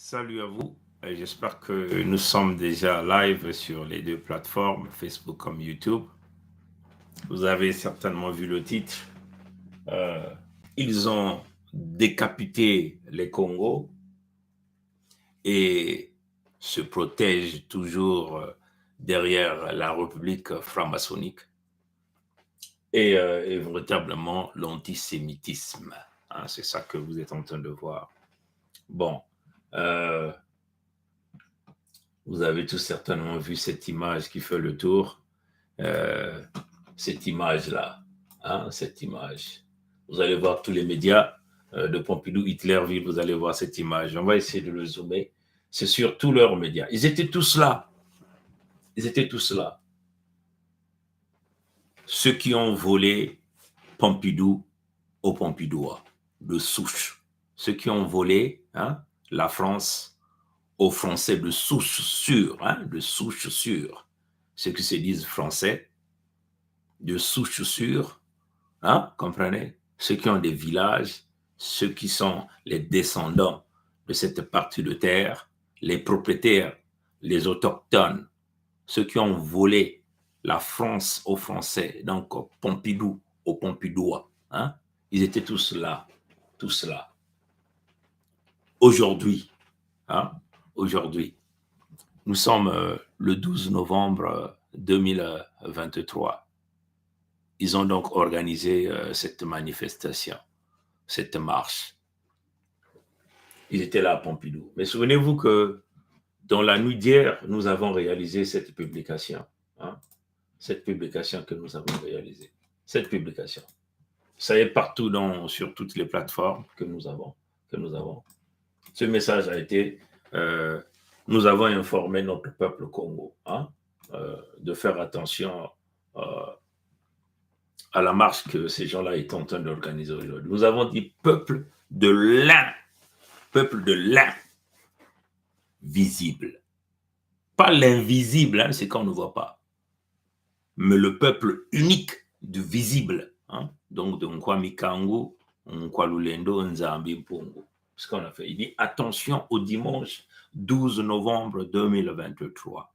Salut à vous. J'espère que nous sommes déjà live sur les deux plateformes, Facebook comme YouTube. Vous avez certainement vu le titre. Euh, Ils ont décapité les Congos et se protègent toujours derrière la République franc-maçonnique et véritablement l'antisémitisme. Hein, c'est ça que vous êtes en train de voir. Bon, euh, vous avez tous certainement vu cette image qui fait le tour. Euh, Cette image-là, hein, cette image. Vous allez voir tous les médias de Pompidou, Hitlerville, vous allez voir cette image. On va essayer de le zoomer. C'est sur tous leurs médias. Ils étaient tous là. Ils étaient tous là. Ceux qui ont volé Pompidou au Pompidouat, de souche. Ceux qui ont volé la France aux Français de souche sûre, de souche sûre. Ceux qui se disent français, de souche sûre, comprenez? Ceux qui ont des villages, ceux qui sont les descendants de cette partie de terre, les propriétaires, les autochtones, ceux qui ont volé la France aux Français, donc Pompidou aux Pompidouas, ils étaient tous là, tous là. Aujourd'hui, aujourd'hui, nous sommes le 12 novembre 2023. Ils ont donc organisé cette manifestation, cette marche. Ils étaient là à Pompidou. Mais souvenez-vous que dans la nuit d'hier, nous avons réalisé cette publication. Cette publication que nous avons réalisée. Cette publication. Ça est partout sur toutes les plateformes que nous avons. Ce message a été, nous avons informé notre peuple Congo de faire attention à la marche que ces gens-là étaient en train d'organiser aujourd'hui. Nous avons dit peuple de l'invisible. Pas l'invisible, c'est quand on ne voit pas, mais le peuple unique du visible. Donc, de Nkwamikangu, Nkwalulendo, Nzambi, Mpungu. Ce qu'on a fait. Il dit attention au dimanche 12 novembre 2023.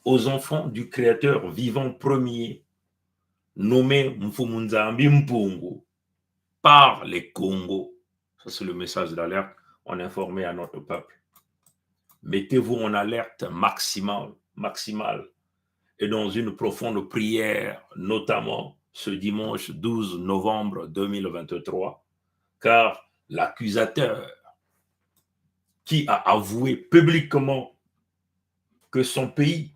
Aux enfants du Créateur vivant premier, nommé Mfumunzambi Mpungu, par les Congos. Ça, c'est le message d'alerte. On informait à notre peuple. Mettez-vous en alerte maximale et dans une profonde prière, notamment ce dimanche 12 novembre 2023, car l'accusateur qui a avoué publiquement que son pays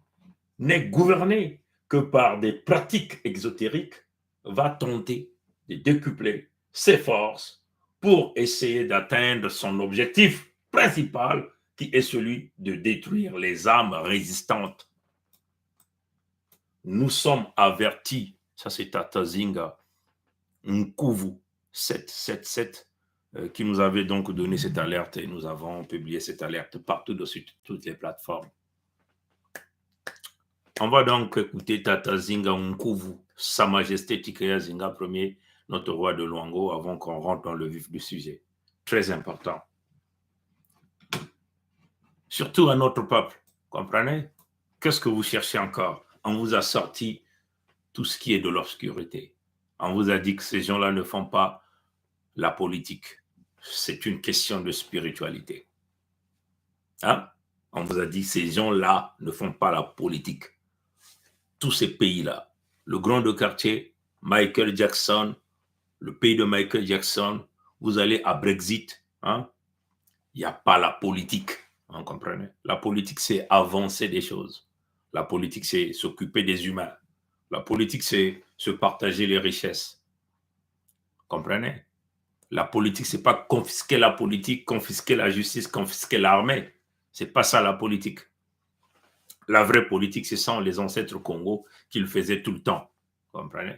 n'est gouverné que par des pratiques exotériques va tenter de décupler ses forces pour essayer d'atteindre son objectif principal qui est celui de détruire les âmes résistantes. Nous sommes avertis, ça c'est Tatazinga Nkuvu 777 qui nous avait donc donné cette alerte et nous avons publié cette alerte partout sur toutes les plateformes. On va donc écouter Tatazinga Nkuvu, Sa Majesté Tikaya Zinga Ier, notre roi de Luango, avant qu'on rentre dans le vif du sujet. Très important. Surtout à notre peuple, comprenez? Qu'est-ce que vous cherchez encore? On vous a sorti tout ce qui est de l'obscurité. On vous a dit que ces gens-là ne font pas la politique. C'est une question de spiritualité. On vous a dit que ces gens-là ne font pas la politique. Tous ces pays-là, le grand de quartier, Michael Jackson, le pays de Michael Jackson, vous allez à Brexit, il n'y a pas la politique, vous comprenez? La politique, c'est avancer des choses. La politique, c'est s'occuper des humains. La politique, c'est se partager les richesses. Comprenez? La politique, c'est pas confisquer la politique, confisquer la justice, confisquer l'armée. C'est pas ça la politique. La vraie politique, ce sont les ancêtres Congo qui le faisaient tout le temps. Vous comprenez?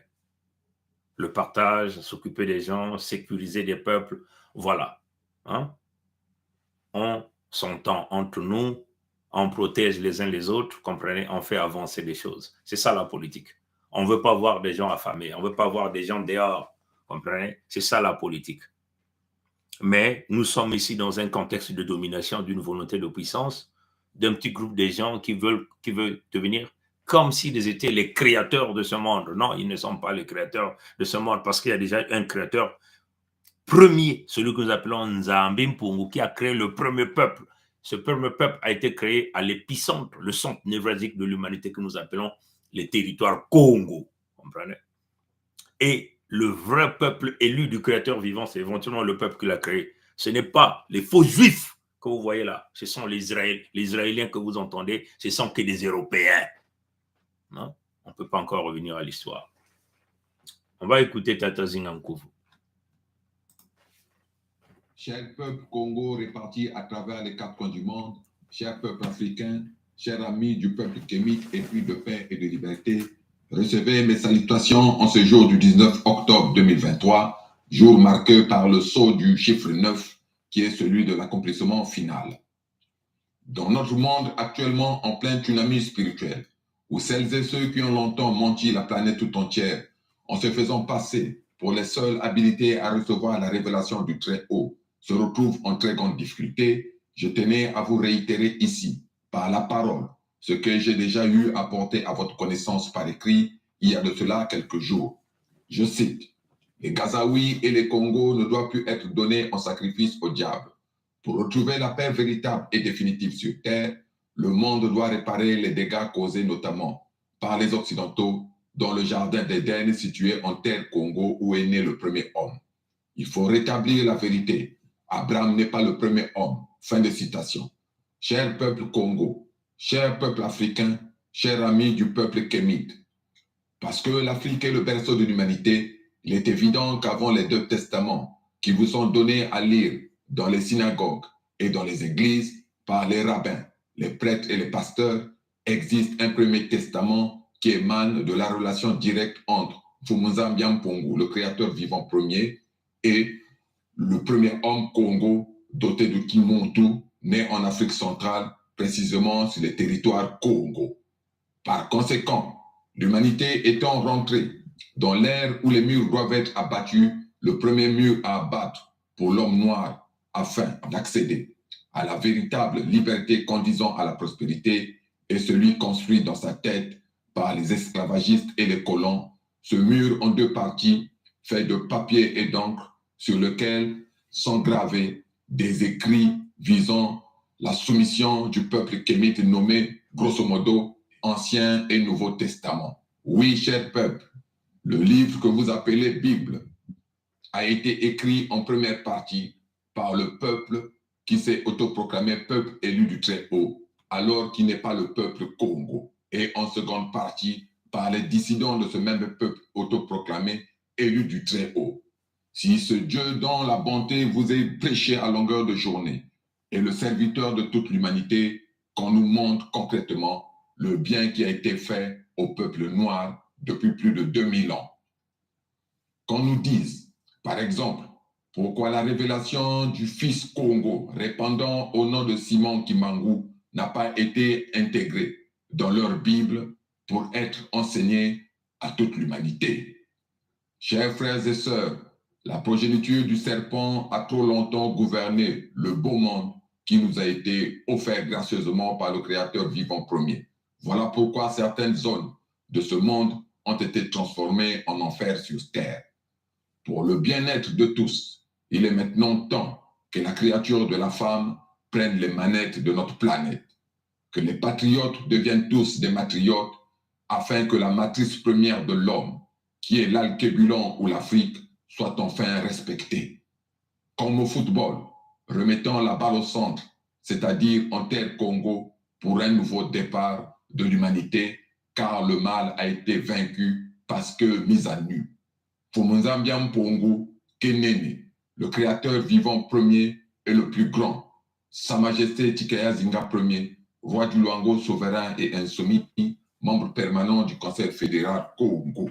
Le partage, s'occuper des gens, sécuriser des peuples, voilà. On s'entend entre nous, on protège les uns les autres, comprenez? On fait avancer les choses. C'est ça la politique. On ne veut pas voir des gens affamés, on ne veut pas voir des gens dehors, comprenez? C'est ça la politique. Mais nous sommes ici dans un contexte de domination, d'une volonté de puissance, d'un petit groupe de gens qui veulent devenir comme s'ils étaient les créateurs de ce monde. Non, ils ne sont pas les créateurs de ce monde parce qu'il y a déjà un créateur premier, celui que nous appelons Nzambi Mpungu, qui a créé le premier peuple. Ce premier peuple a été créé à l'épicentre, le centre névralgique de l'humanité que nous appelons les territoires Congo. Vous comprenez? Et le vrai peuple élu du créateur vivant, c'est éventuellement le peuple qu'il a créé. Ce n'est pas les faux juifs que vous voyez là. Ce sont les Israéliens que vous entendez. Ce sont que des Européens. Non? On ne peut pas encore revenir à l'histoire. On va écouter Tata Zingankouvu. Cher peuple Congo réparti à travers les quatre coins du monde, cher peuple africain, chers amis du peuple kémite épris de paix et de liberté, recevez mes salutations en ce jour du 19 octobre 2023, jour marqué par le sceau du chiffre 9, qui est celui de l'accomplissement final. Dans notre monde actuellement en plein tsunami spirituel, où celles et ceux qui ont longtemps menti la planète tout entière, en se faisant passer pour les seuls habilités à recevoir la révélation du Très-Haut, se retrouvent en très grande difficulté, je tenais à vous réitérer ici, par la parole, ce que j'ai déjà eu à porter à votre connaissance par écrit il y a de cela quelques jours. Je cite, « Les Gazaouis et les Congos ne doivent plus être donnés en sacrifice au diable. Pour retrouver la paix véritable et définitive sur Terre, le monde doit réparer les dégâts causés notamment par les Occidentaux dans le jardin d'Éden situé en terre Congo où est né le premier homme. Il faut rétablir la vérité. Abraham n'est pas le premier homme. » Fin de citation. Cher peuple Congo, cher peuple africain, chers amis du peuple kémite, parce que l'Afrique est le berceau de l'humanité, il est évident qu'avant les deux testaments qui vous sont donnés à lire dans les synagogues et dans les églises par les rabbins, les prêtres et les pasteurs, existe un premier testament qui émane de la relation directe entre Fumuzambi Mpungu, le créateur vivant premier, et le premier homme Congo doté de Kimuntu, né en Afrique centrale, précisément sur les territoires Congo. Par conséquent, l'humanité étant rentrée dans l'ère où les murs doivent être abattus, le premier mur à abattre pour l'homme noir afin d'accéder à la véritable liberté conduisant à la prospérité est celui construit dans sa tête par les esclavagistes et les colons, ce mur en deux parties fait de papier et d'encre sur lequel sont gravés des écrits visant la soumission du peuple kémite nommé grosso modo Ancien et Nouveau Testament. Oui, cher peuple, le livre que vous appelez Bible a été écrit en première partie par le peuple qui s'est autoproclamé peuple élu du Très-Haut, alors qu'il n'est pas le peuple Congo, et en seconde partie par les dissidents de ce même peuple autoproclamé élu du Très-Haut. Si ce Dieu dont la bonté vous est prêchée à longueur de journée est le serviteur de toute l'humanité, qu'on nous montre concrètement le bien qui a été fait au peuple noir depuis plus de 2000 ans. Qu'on nous dise, par exemple, pourquoi la révélation du Fils Congo répandant au nom de Simon Kimbangu n'a pas été intégrée dans leur Bible pour être enseignée à toute l'humanité. Chers frères et sœurs, la progéniture du serpent a trop longtemps gouverné le beau monde qui nous a été offert gracieusement par le Créateur vivant premier. Voilà pourquoi certaines zones de ce monde ont été transformées en enfer sur terre. Pour le bien-être de tous, il est maintenant temps que la créature de la femme prenne les manettes de notre planète, que les patriotes deviennent tous des matriotes, afin que la matrice première de l'homme, qui est l'Alkébulon ou l'Afrique, soit enfin respectée. Comme au football, remettant la balle au centre, c'est-à-dire en terre Congo, pour un nouveau départ de l'humanité, car le mal a été vaincu parce que mis à nu. Fumuzambi Mpungu Kenene, le créateur vivant premier et le plus grand, Sa Majesté Tikaya Zinga Ier, roi du Luango souverain et insoumis, membre permanent du Conseil fédéral Congo.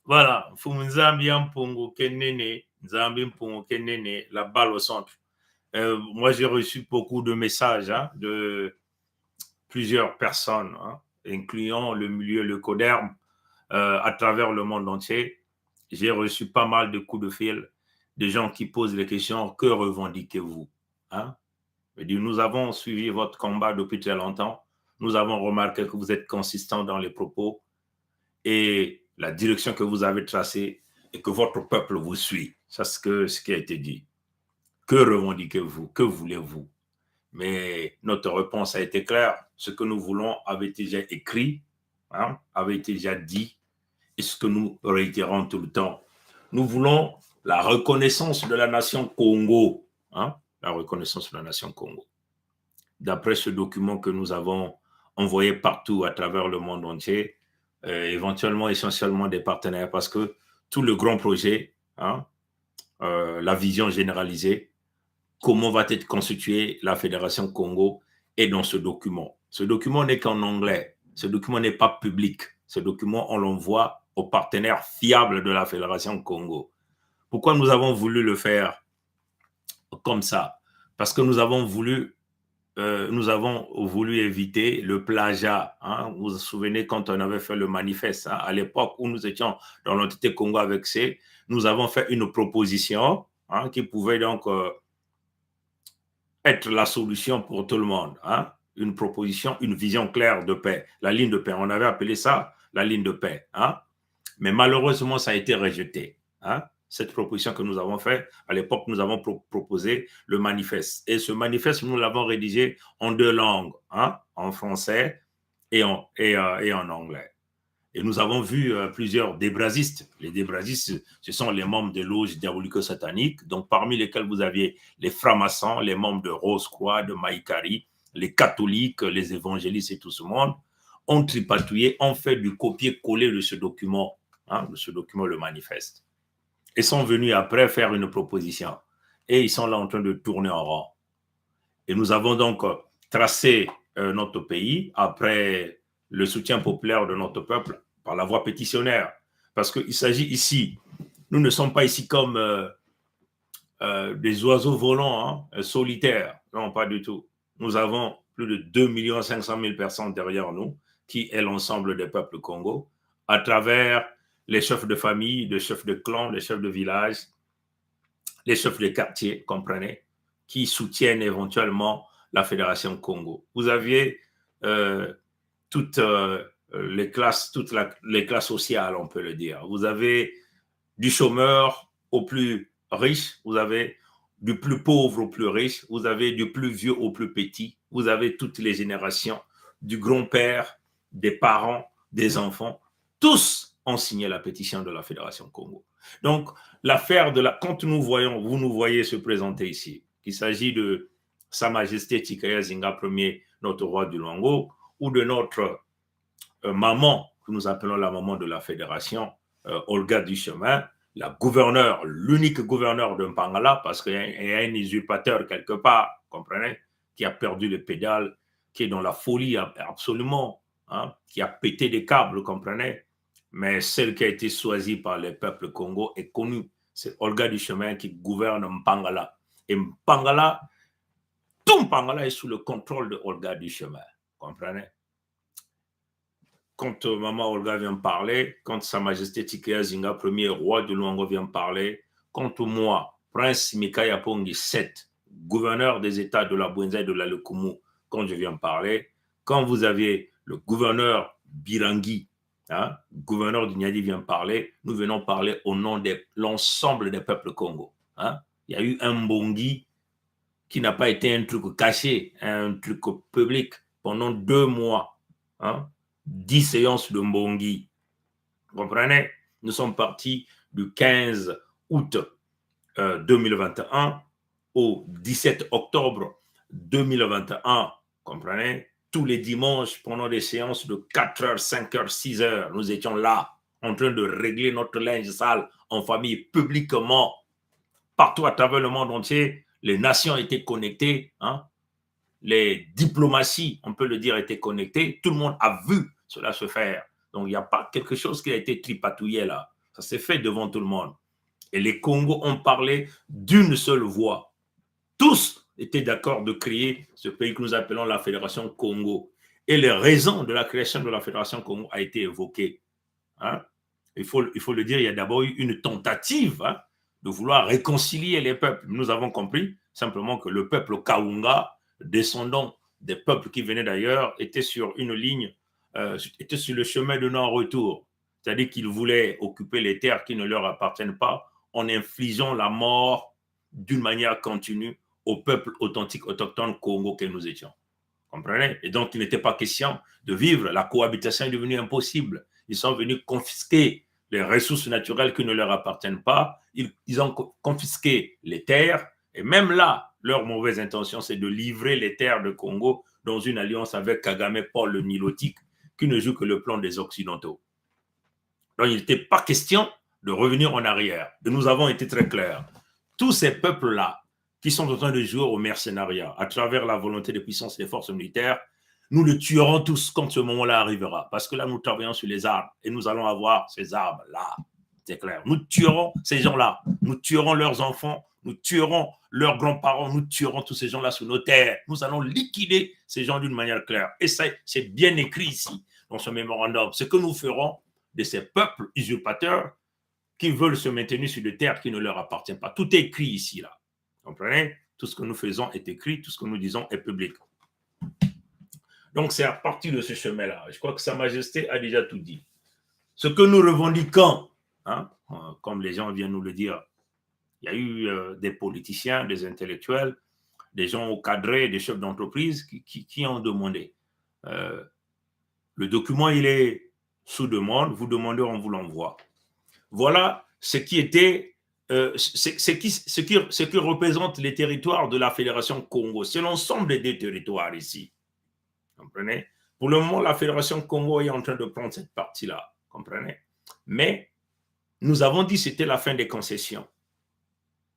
Voilà, Fumuzambi Mpungu Kenene, Nzambi Mpungu Kenene, la balle au centre. Moi, j'ai reçu beaucoup de messages de plusieurs personnes, incluant le milieu, le CODERM, à travers le monde entier. J'ai reçu pas mal de coups de fil des gens qui posent les questions, que revendiquez-vous, hein? Nous avons suivi votre combat depuis très longtemps. Nous avons remarqué que vous êt consistant dans les propos et la direction que vous avez tracée et que votre peuple vous suit. C'est ce qui a été dit. Que revendiquez-vous? Que voulez-vous? Mais notre réponse a été claire. Ce que nous voulons avait été déjà écrit, hein, avait été déjà dit, et ce que nous réitérons tout le temps. Nous voulons la reconnaissance de la nation Congo, hein, la reconnaissance de la nation Congo. D'après ce document que nous avons envoyé partout à travers le monde entier, éventuellement essentiellement des partenaires, parce que tout le grand projet, hein, la vision généralisée, comment va être constituée la Fédération Congo est dans ce document. Ce document n'est qu'en anglais. Ce document n'est pas public. Ce document, on l'envoie aux partenaires fiables de la Fédération Congo. Pourquoi nous avons voulu le faire comme ça? Parce que nous avons voulu éviter le plagiat. Hein. Vous vous souvenez quand on avait fait le manifeste, hein, à l'époque où nous étions dans l'entité Congo avec C, nous avons fait une proposition, hein, qui pouvait donc être la solution pour tout le monde. Hein. Une proposition, une vision claire de paix. La ligne de paix, on avait appelé ça la ligne de paix. Hein. Mais malheureusement, ça a été rejeté. Hein. Cette proposition que nous avons faite, à l'époque, nous avons proposé le manifeste. Et ce manifeste, nous l'avons rédigé en 2 langues, hein, en français et en anglais. Et nous avons vu plusieurs débrasistes. Les débrasistes, ce sont les membres des loges diabolico-sataniques, donc parmi lesquels vous aviez les francs-maçons, les membres de Rose-Croix, de Maïkari, les catholiques, les évangélistes et tout ce monde, ont tripatouillé, ont fait du copier-coller de ce document, hein, le manifeste. Ils sont venus après faire une proposition. Et ils sont là en train de tourner en rond. Et nous avons donc tracé notre pays après le soutien populaire de notre peuple par la voie pétitionnaire. Parce qu'il s'agit ici, nous ne sommes pas ici comme des oiseaux volants, hein, solitaires. Non, pas du tout. Nous avons plus de 2 500 000 personnes derrière nous, qui est l'ensemble des peuples Congo, à travers les chefs de famille, les chefs de clan, les chefs de village, les chefs de quartier, comprenez, qui soutiennent éventuellement la Fédération Congo. Vous aviez toutes les classes sociales, on peut le dire. Vous avez du chômeur au plus riche, vous avez du plus pauvre au plus riche, vous avez du plus vieux au plus petit, vous avez toutes les générations, du grand-père, des parents, des enfants, tous ont signé la pétition de la Fédération Congo. Donc, l'affaire de quand vous nous voyez se présenter ici, qu'il s'agit de Sa Majesté Tshikaya Zinga Ier, notre roi du Luango, ou de notre maman, que nous appelons la maman de la Fédération, Olga Duchemin, la gouverneure, l'unique gouverneur de Mpangala, parce qu'il y a un usurpateur quelque part, comprenez, qui a perdu le pédale, qui est dans la folie absolument, hein, qui a pété des câbles, comprenez. Mais celle qui a été choisie par le peuple Congo est connue. C'est Olga Duchemin qui gouverne Mpangala. Et Mpangala, tout Mpangala est sous le contrôle de Olga Duchemin, comprenez. Quand maman Olga vient parler, quand Sa Majesté Tshikaya Zinga Ier, roi de Luango, vient parler, quand moi, Prince Mikaya Pongi VII, gouverneur des États de la Bwenza et de la Lekumu, quand je viens parler, quand vous aviez le gouverneur Birangi, hein, gouverneur du Niadi vient parler, nous venons parler au nom de l'ensemble des peuples Congo. Hein. Il y a eu un Mbongi qui n'a pas été un truc caché, un truc public pendant 2 mois. Hein. 10 séances de Mbongi. Vous comprenez? Nous sommes partis du 15 août 2021 au 17 octobre 2021. Comprenez? Tous les dimanches, pendant des séances de 4 heures, 5 heures, 6 heures, nous étions là, en train de régler notre linge sale en famille, publiquement. Partout à travers le monde entier, les nations étaient connectées, hein? Les diplomaties, on peut le dire, étaient connectées. Tout le monde a vu cela se faire. Donc, il n'y a pas quelque chose qui a été tripatouillé là. Ça s'est fait devant tout le monde. Et les Congos ont parlé d'une seule voix. Tous étaient d'accord de créer ce pays que nous appelons la Fédération Congo. Et les raisons de la création de la Fédération Congo a été évoquée. Hein? Il faut le dire, il y a d'abord eu une tentative, hein, de vouloir réconcilier les peuples. Nous avons compris simplement que le peuple Kaunga, descendant des peuples qui venaient d'ailleurs, était sur une ligne, était sur le chemin de non-retour. C'est-à-dire qu'ils voulaient occuper les terres qui ne leur appartiennent pas en infligeant la mort d'une manière continue au peuple authentique autochtone Congo que nous étions. Comprenez? Et donc, il n'était pas question de vivre. La cohabitation est devenue impossible. Ils sont venus confisquer les ressources naturelles qui ne leur appartiennent pas. Ils ont confisqué les terres. Et même là, leur mauvaise intention, c'est de livrer les terres de Congo dans une alliance avec Kagame, Paul le Nilotique, qui ne joue que le plan des Occidentaux. Donc, il n'était pas question de revenir en arrière. Et nous avons été très clairs. Tous ces peuples-là, qui sont en train de jouer au mercenariat à travers la volonté des puissances des forces militaires, nous les tuerons tous quand ce moment-là arrivera. Parce que là, nous travaillons sur les armes et nous allons avoir ces armes-là. C'est clair. Nous tuerons ces gens-là. Nous tuerons leurs enfants. Nous tuerons leurs grands-parents. Nous tuerons tous ces gens-là sur nos terres. Nous allons liquider ces gens d'une manière claire. Et ça, c'est bien écrit ici, dans ce mémorandum. Ce que nous ferons de ces peuples usurpateurs qui veulent se maintenir sur des terres qui ne leur appartiennent pas. Tout est écrit ici, là. Vous comprenez? Tout ce que nous faisons est écrit, tout ce que nous disons est public. Donc, c'est à partir de ce chemin-là. Je crois que Sa Majesté a déjà tout dit. Ce que nous revendiquons, hein, comme les gens viennent nous le dire, il y a eu des politiciens, des intellectuels, des gens au cadre, des chefs d'entreprise qui ont demandé. Le document, il est sous demande. Vous demandez, on vous l'envoie. Voilà ce qui était, ce qui représente les territoires de la Fédération Congo. C'est l'ensemble des territoires ici. Comprenez? Pour le moment, la Fédération Congo est en train de prendre cette partie-là. Comprenez? Mais nous avons dit que c'était la fin des concessions.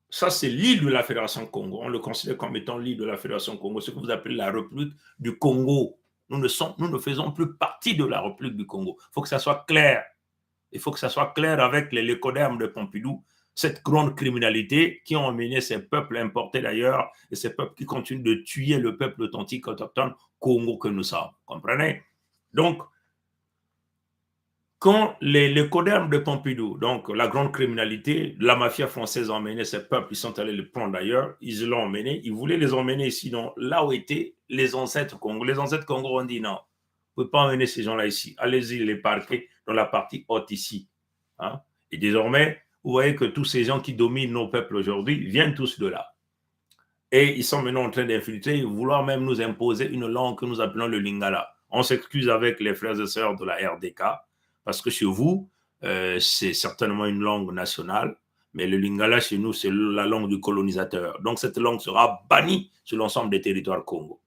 Ça, c'est l'île de la Fédération Congo. On le considère comme étant l'île de la Fédération Congo, ce que vous appelez la République du Congo. Nous ne faisons plus partie de la République du Congo. Il faut que ça soit clair. Il faut que ça soit clair avec les lécodermes de Pompidou, cette grande criminalité qui ont emmené ces peuples importés d'ailleurs et ces peuples qui continuent de tuer le peuple authentique autochtone Congo que nous sommes. Comprenez? Donc, quand les lécodermes de Pompidou, donc la grande criminalité, la mafia française a emmené ces peuples, ils sont allés les prendre d'ailleurs, ils l'ont emmené, ils voulaient les emmener ici, donc là où étaient les ancêtres Congo. Les ancêtres Congo ont dit non, vous ne pouvez pas emmener ces gens-là ici, allez-y les parquer dans la partie haute ici. Hein? Et désormais, vous voyez que tous ces gens qui dominent nos peuples aujourd'hui viennent tous de là. Et ils sont maintenant en train d'infiltrer, vouloir même nous imposer une langue que nous appelons le Lingala. On s'excuse avec les frères et sœurs de la RDK, parce que chez vous, c'est certainement une langue nationale, mais le Lingala chez nous, c'est la langue du colonisateur. Donc cette langue sera bannie sur l'ensemble des territoires Congo.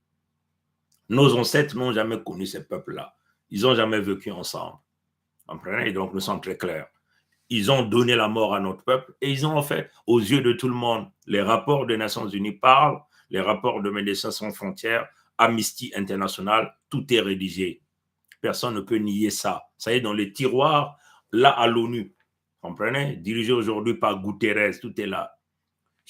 Nos ancêtres n'ont jamais connu ces peuples-là. Ils n'ont jamais vécu ensemble. Comprenez? Et donc nous sommes très clairs. Ils ont donné la mort à notre peuple et ils ont fait, aux yeux de tout le monde, les rapports des Nations Unies parlent, les rapports de Médecins sans frontières, Amnesty International, tout est rédigé. Personne ne peut nier ça. Ça y est dans les tiroirs, là à l'ONU. Comprenez? Dirigé aujourd'hui par Guterres, tout est là.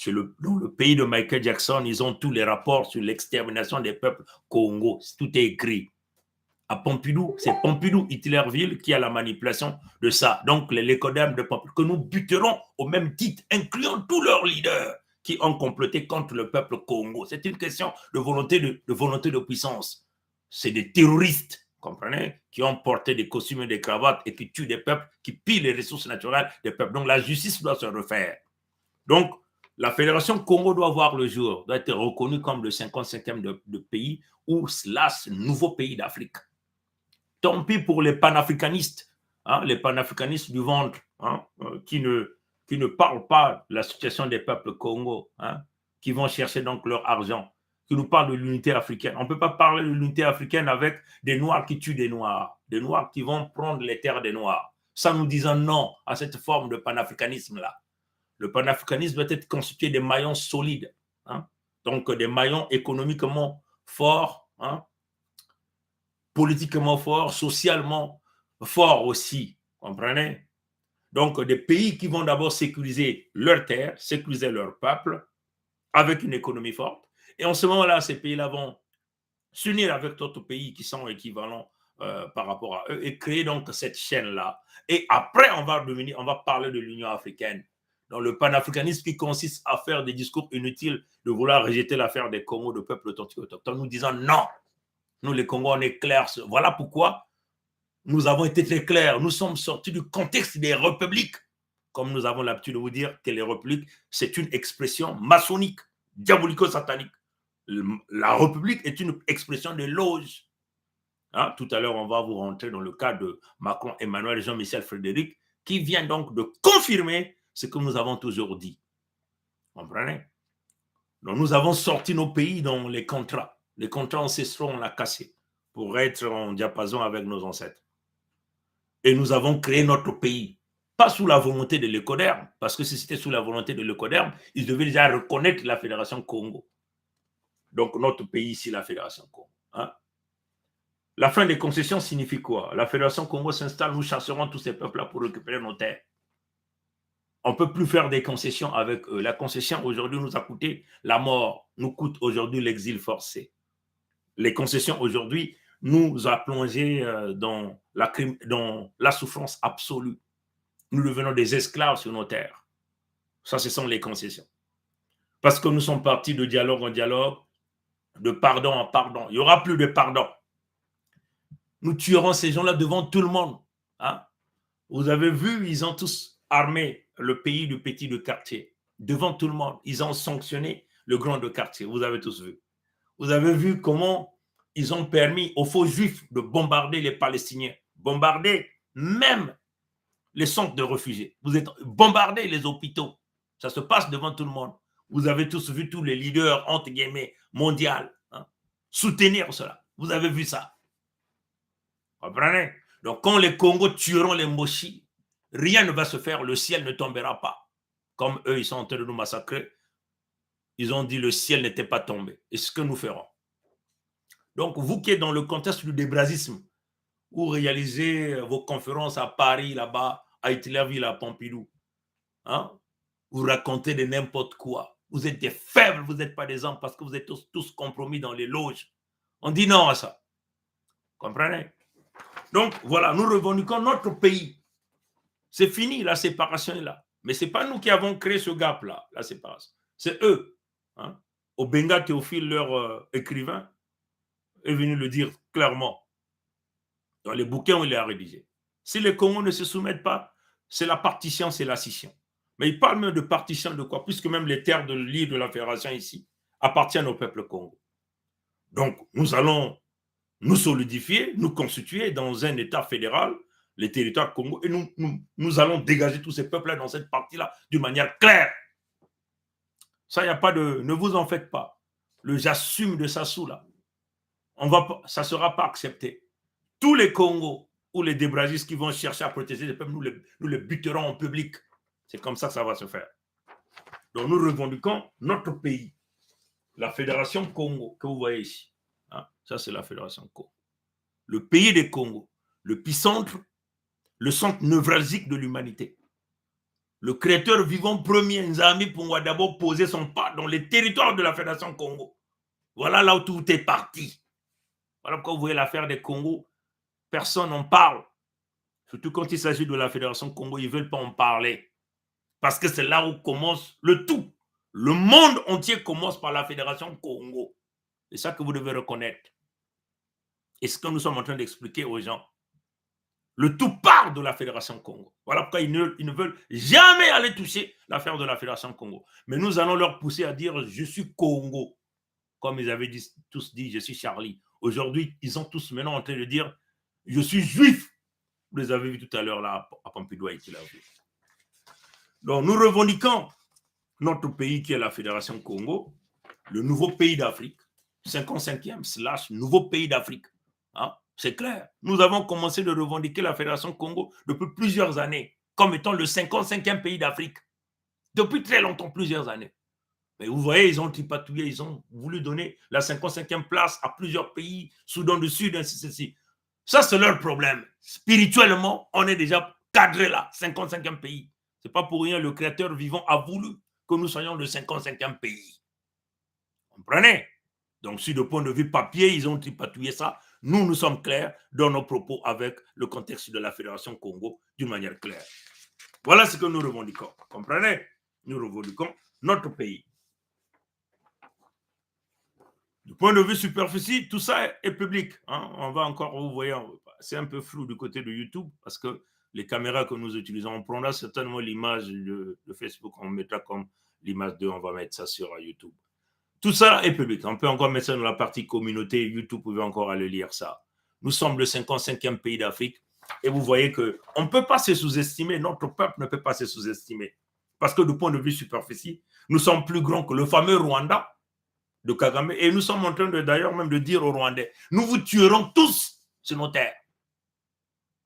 Dans le pays de Michael Jackson, ils ont tous les rapports sur l'extermination des peuples Congo. Tout est écrit. À Pompidou, c'est Pompidou, Hitlerville qui a la manipulation de ça. Donc, les lécodermes de Pompidou, que nous buterons au même titre, incluant tous leurs leaders qui ont comploté contre le peuple Congo. C'est une question de volonté de puissance. C'est des terroristes, comprenez, qui ont porté des costumes et des cravates et qui tuent des peuples, qui pillent les ressources naturelles des peuples. Donc, la justice doit se refaire. Donc, la Fédération Congo doit voir le jour, doit être reconnue comme le 55e de pays ou ce nouveau pays d'Afrique. Tant pis pour les panafricanistes, hein, les panafricanistes du ventre, hein, qui ne parlent pas de la situation des peuples Congo, hein, qui vont chercher donc leur argent, qui nous parlent de l'unité africaine. On ne peut pas parler de l'unité africaine avec des Noirs qui tuent des Noirs qui vont prendre les terres des Noirs, sans nous disant non à cette forme de panafricanisme-là. Le panafricanisme doit être constitué de maillons solides, hein, donc des maillons économiquement forts, hein, politiquement fort, socialement fort aussi, comprenez? Donc, des pays qui vont d'abord sécuriser leurs terres, sécuriser leur peuple, avec une économie forte. Et en ce moment-là, ces pays-là vont s'unir avec d'autres pays qui sont équivalents par rapport à eux et créer donc cette chaîne-là. Et après, on va parler de l'Union africaine. dans le panafricanisme qui consiste à faire des discours inutiles, de vouloir rejeter l'affaire des Congos, de peuple authentique autochtone, nous disant non. Nous, les Congos, on est clairs. Voilà pourquoi nous avons été très clairs. Nous sommes sortis du contexte des républiques. Comme nous avons l'habitude de vous dire que les républiques, c'est une expression maçonnique, diabolico-satanique. La république est une expression de loge. Hein? Tout à l'heure, on va vous rentrer dans le cas de Macron, Emmanuel, Jean-Michel, Frédéric, qui vient donc de confirmer ce que nous avons toujours dit. Vous comprenez? Donc, nous avons sorti nos pays dans les contrats. Les contrats ancestraux, on l'a cassé pour être en diapason avec nos ancêtres. Et nous avons créé notre pays. Pas sous la volonté de l'Ecoderm, parce que si c'était sous la volonté de l'Ecoderm, ils devaient déjà reconnaître la Fédération Congo. Donc, notre pays ici, la Fédération Congo. Hein? La fin des concessions signifie quoi? La Fédération Congo s'installe, nous chasserons tous ces peuples-là pour récupérer nos terres. On ne peut plus faire des concessions avec eux. La concession aujourd'hui nous a coûté la mort, nous coûte aujourd'hui l'exil forcé. Les concessions aujourd'hui nous a plongé dans la souffrance absolue. Nous devenons des esclaves sur nos terres. Ça, ce sont les concessions. Parce que nous sommes partis de dialogue en dialogue, de pardon en pardon. Il n'y aura plus de pardon. Nous tuerons ces gens-là devant tout le monde. Hein? Vous avez vu, ils ont tous armé le pays du petit de quartier. Devant tout le monde, ils ont sanctionné le grand de quartier. Vous avez tous vu. Vous avez vu comment ils ont permis aux faux juifs de bombarder les Palestiniens, bombarder même les centres de réfugiés. Vous êtes bombardés les hôpitaux. Ça se passe devant tout le monde. Vous avez tous vu tous les leaders, entre guillemets, mondiaux, hein, soutenir cela. Vous avez vu ça. Vous comprenez? Donc, quand les Congos tueront les Moshi, rien ne va se faire, le ciel ne tombera pas. Comme eux, ils sont en train de nous massacrer, ils ont dit le ciel n'était pas tombé. Et ce que nous ferons. Donc, vous qui êtes dans le contexte du débrasisme, vous réalisez vos conférences à Paris, là-bas, à Hitlerville, à Pompidou, hein? Vous racontez de n'importe quoi. Vous êtes des faibles, vous n'êtes pas des hommes parce que vous êtes tous compromis dans les loges. On dit non à ça. Comprenez? Donc, voilà, nous revendiquons notre pays. C'est fini, la séparation est là. Mais ce n'est pas nous qui avons créé ce gap-là, la séparation. C'est eux. Hein? Obenga Théophile, leur écrivain, est venu le dire clairement dans les bouquins où il a rédigé. Si les Congos ne se soumettent pas, c'est la partition, c'est la scission. Mais il parle même de partition de quoi? Puisque même les terres de l'île de la Fédération ici appartiennent au peuple Congo. Donc, nous allons nous solidifier, nous constituer dans un État fédéral, les territoires Congo, et nous allons dégager tous ces peuples-là dans cette partie-là d'une manière claire. Ça, il n'y a pas de... Ne vous en faites pas. Le j'assume de Sassou, là, ça ne sera pas accepté. Tous les Congos ou les débrasistes qui vont chercher à protéger les peuples, nous les buterons en public. C'est comme ça que ça va se faire. Donc, nous revendiquons notre pays. La Fédération Congo, que vous voyez ici. Hein? Ça, c'est la Fédération Congo. Le pays des Congo, l'épicentre, le centre névralgique de l'humanité. Le créateur vivant premier, Nzambi Pongwa, d'abord poser son pas dans les territoires de la Fédération Congo. Voilà là où tout est parti. Voilà pourquoi vous voyez l'affaire des Congo. Personne n'en parle. Surtout quand il s'agit de la Fédération Congo, ils ne veulent pas en parler. Parce que c'est là où commence le tout. Le monde entier commence par la Fédération Congo. C'est ça que vous devez reconnaître. Et ce que nous sommes en train d'expliquer aux gens. Le tout part de la Fédération Congo. Voilà pourquoi ils ne veulent jamais aller toucher l'affaire de la Fédération Congo. Mais nous allons leur pousser à dire « je suis Congo ». Comme ils avaient tous dit « je suis Charlie ». Aujourd'hui, ils sont tous maintenant en train de dire « je suis juif ». Vous les avez vus tout à l'heure là à Pompidou. Donc nous revendiquons notre pays qui est la Fédération Congo, le nouveau pays d'Afrique, 55e / nouveau pays d'Afrique. Hein? C'est clair. Nous avons commencé de revendiquer la Fédération Congo depuis plusieurs années, comme étant le 55e pays d'Afrique. Depuis très longtemps, plusieurs années. Mais vous voyez, ils ont tripatouillé, ils ont voulu donner la 55e place à plusieurs pays, Soudan du Sud, ainsi de suite. Ça, c'est leur problème. Spirituellement, on est déjà cadré là, 55e pays. Ce n'est pas pour rien, le Créateur vivant a voulu que nous soyons le 55e pays. Vous comprenez? Donc, sur le point de vue papier, ils ont tripatouillé ça. Nous sommes clairs dans nos propos avec le contexte de la Fédération Congo d'une manière claire. Voilà ce que nous revendiquons. Comprenez? nous revendiquons notre pays. Du point de vue superficie, tout ça est public. Hein. On va encore, vous voyez, c'est un peu flou du côté de YouTube parce que les caméras que nous utilisons, on prendra certainement l'image de Facebook, on mettra comme l'image on va mettre ça sur YouTube. Tout ça est public. On peut encore mettre ça dans la partie communauté. YouTube, vous pouvez encore aller lire ça. Nous sommes le 55e pays d'Afrique et vous voyez qu'on ne peut pas se sous-estimer. Notre peuple ne peut pas se sous-estimer. Parce que du point de vue superficie, nous sommes plus grands que le fameux Rwanda de Kagame. Et nous sommes en train d'ailleurs même de dire aux Rwandais, nous vous tuerons tous sur nos terres.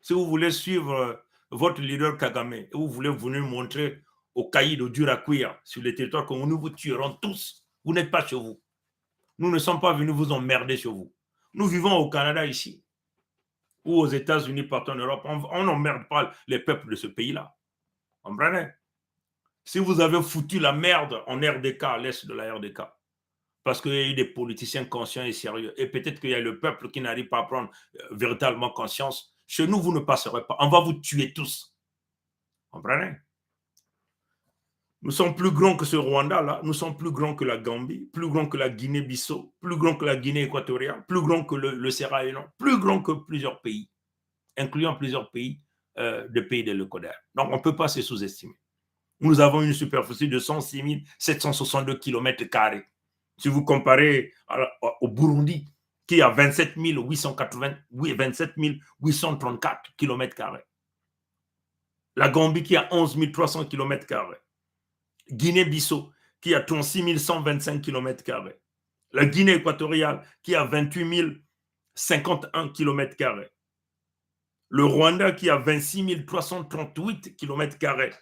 Si vous voulez suivre votre leader Kagame et vous voulez venir montrer au cahier de dur à cuire sur les territoires que nous vous tuerons tous, vous n'êtes pas chez vous. Nous ne sommes pas venus vous emmerder chez vous. Nous vivons au Canada ici, ou aux États-Unis, partout en Europe. On n'emmerde pas les peuples de ce pays-là. Comprenez? Si vous avez foutu la merde en RDK, à l'est de la RDK, parce qu'il y a eu des politiciens conscients et sérieux, et peut-être qu'il y a le peuple qui n'arrive pas à prendre véritablement conscience, chez nous, vous ne passerez pas. On va vous tuer tous. Comprenez? Nous sommes plus grands que ce Rwanda-là, nous sommes plus grands que la Gambie, plus grands que la Guinée-Bissau, plus grands que la Guinée équatoriale, plus grands que le Sierra Leone, plus grands que plusieurs pays, incluant plusieurs pays de pays de l'Ecoder. Donc, on ne peut pas se sous-estimer. Nous avons une superficie de 106 762 km². Si vous comparez au Burundi, qui a 27 834 km². La Gambie qui a 11 300 km². Guinée-Bissau qui a 36 125 km². La Guinée équatoriale qui a 28 051 km². Le Rwanda qui a 26 338 km².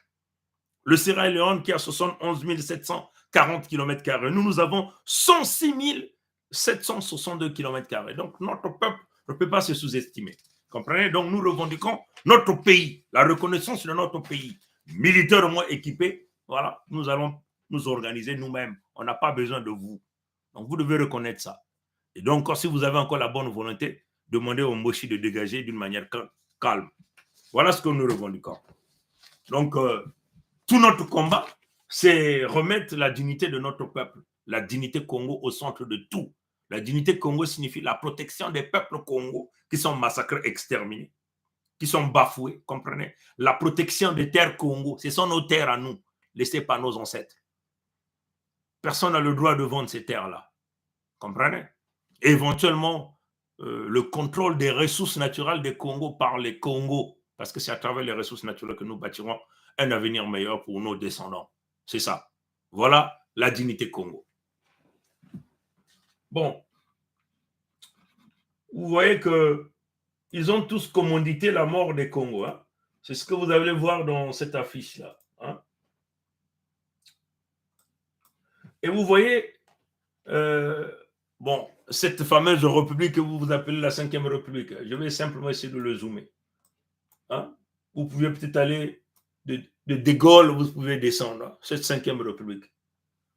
Le Sierra Leone qui a 71 740 km². Nous avons 106 762 km². Donc, notre peuple ne peut pas se sous-estimer. Comprenez? Donc, nous revendiquons notre pays, la reconnaissance de notre pays, militairement équipé. Voilà, nous allons nous organiser nous-mêmes. On n'a pas besoin de vous. Donc, vous devez reconnaître ça. Et donc, si vous avez encore la bonne volonté, demandez au Moshi de dégager d'une manière calme. Voilà ce que nous revendiquons. Donc, tout notre combat, c'est remettre la dignité de notre peuple, la dignité Congo au centre de tout. La dignité Congo signifie la protection des peuples Congo qui sont massacrés, exterminés, qui sont bafoués, comprenez? La protection des terres Congo, ce sont nos terres à nous, laissées par nos ancêtres. Personne n'a le droit de vendre ces terres-là, comprenez? Et éventuellement, le contrôle des ressources naturelles des Congo par les Congos, parce que c'est à travers les ressources naturelles que nous bâtirons un avenir meilleur pour nos descendants. C'est ça. Voilà la dignité Congo. Bon. Vous voyez qu'ils ont tous commandité la mort des Congos. Hein? C'est ce que vous allez voir dans cette affiche-là. Hein? Et vous voyez, bon, cette fameuse république que vous appelez la 5e République, je vais simplement essayer de le zoomer. Hein? Vous pouvez peut-être aller de Gaulle, vous pouvez descendre, cette 5e République.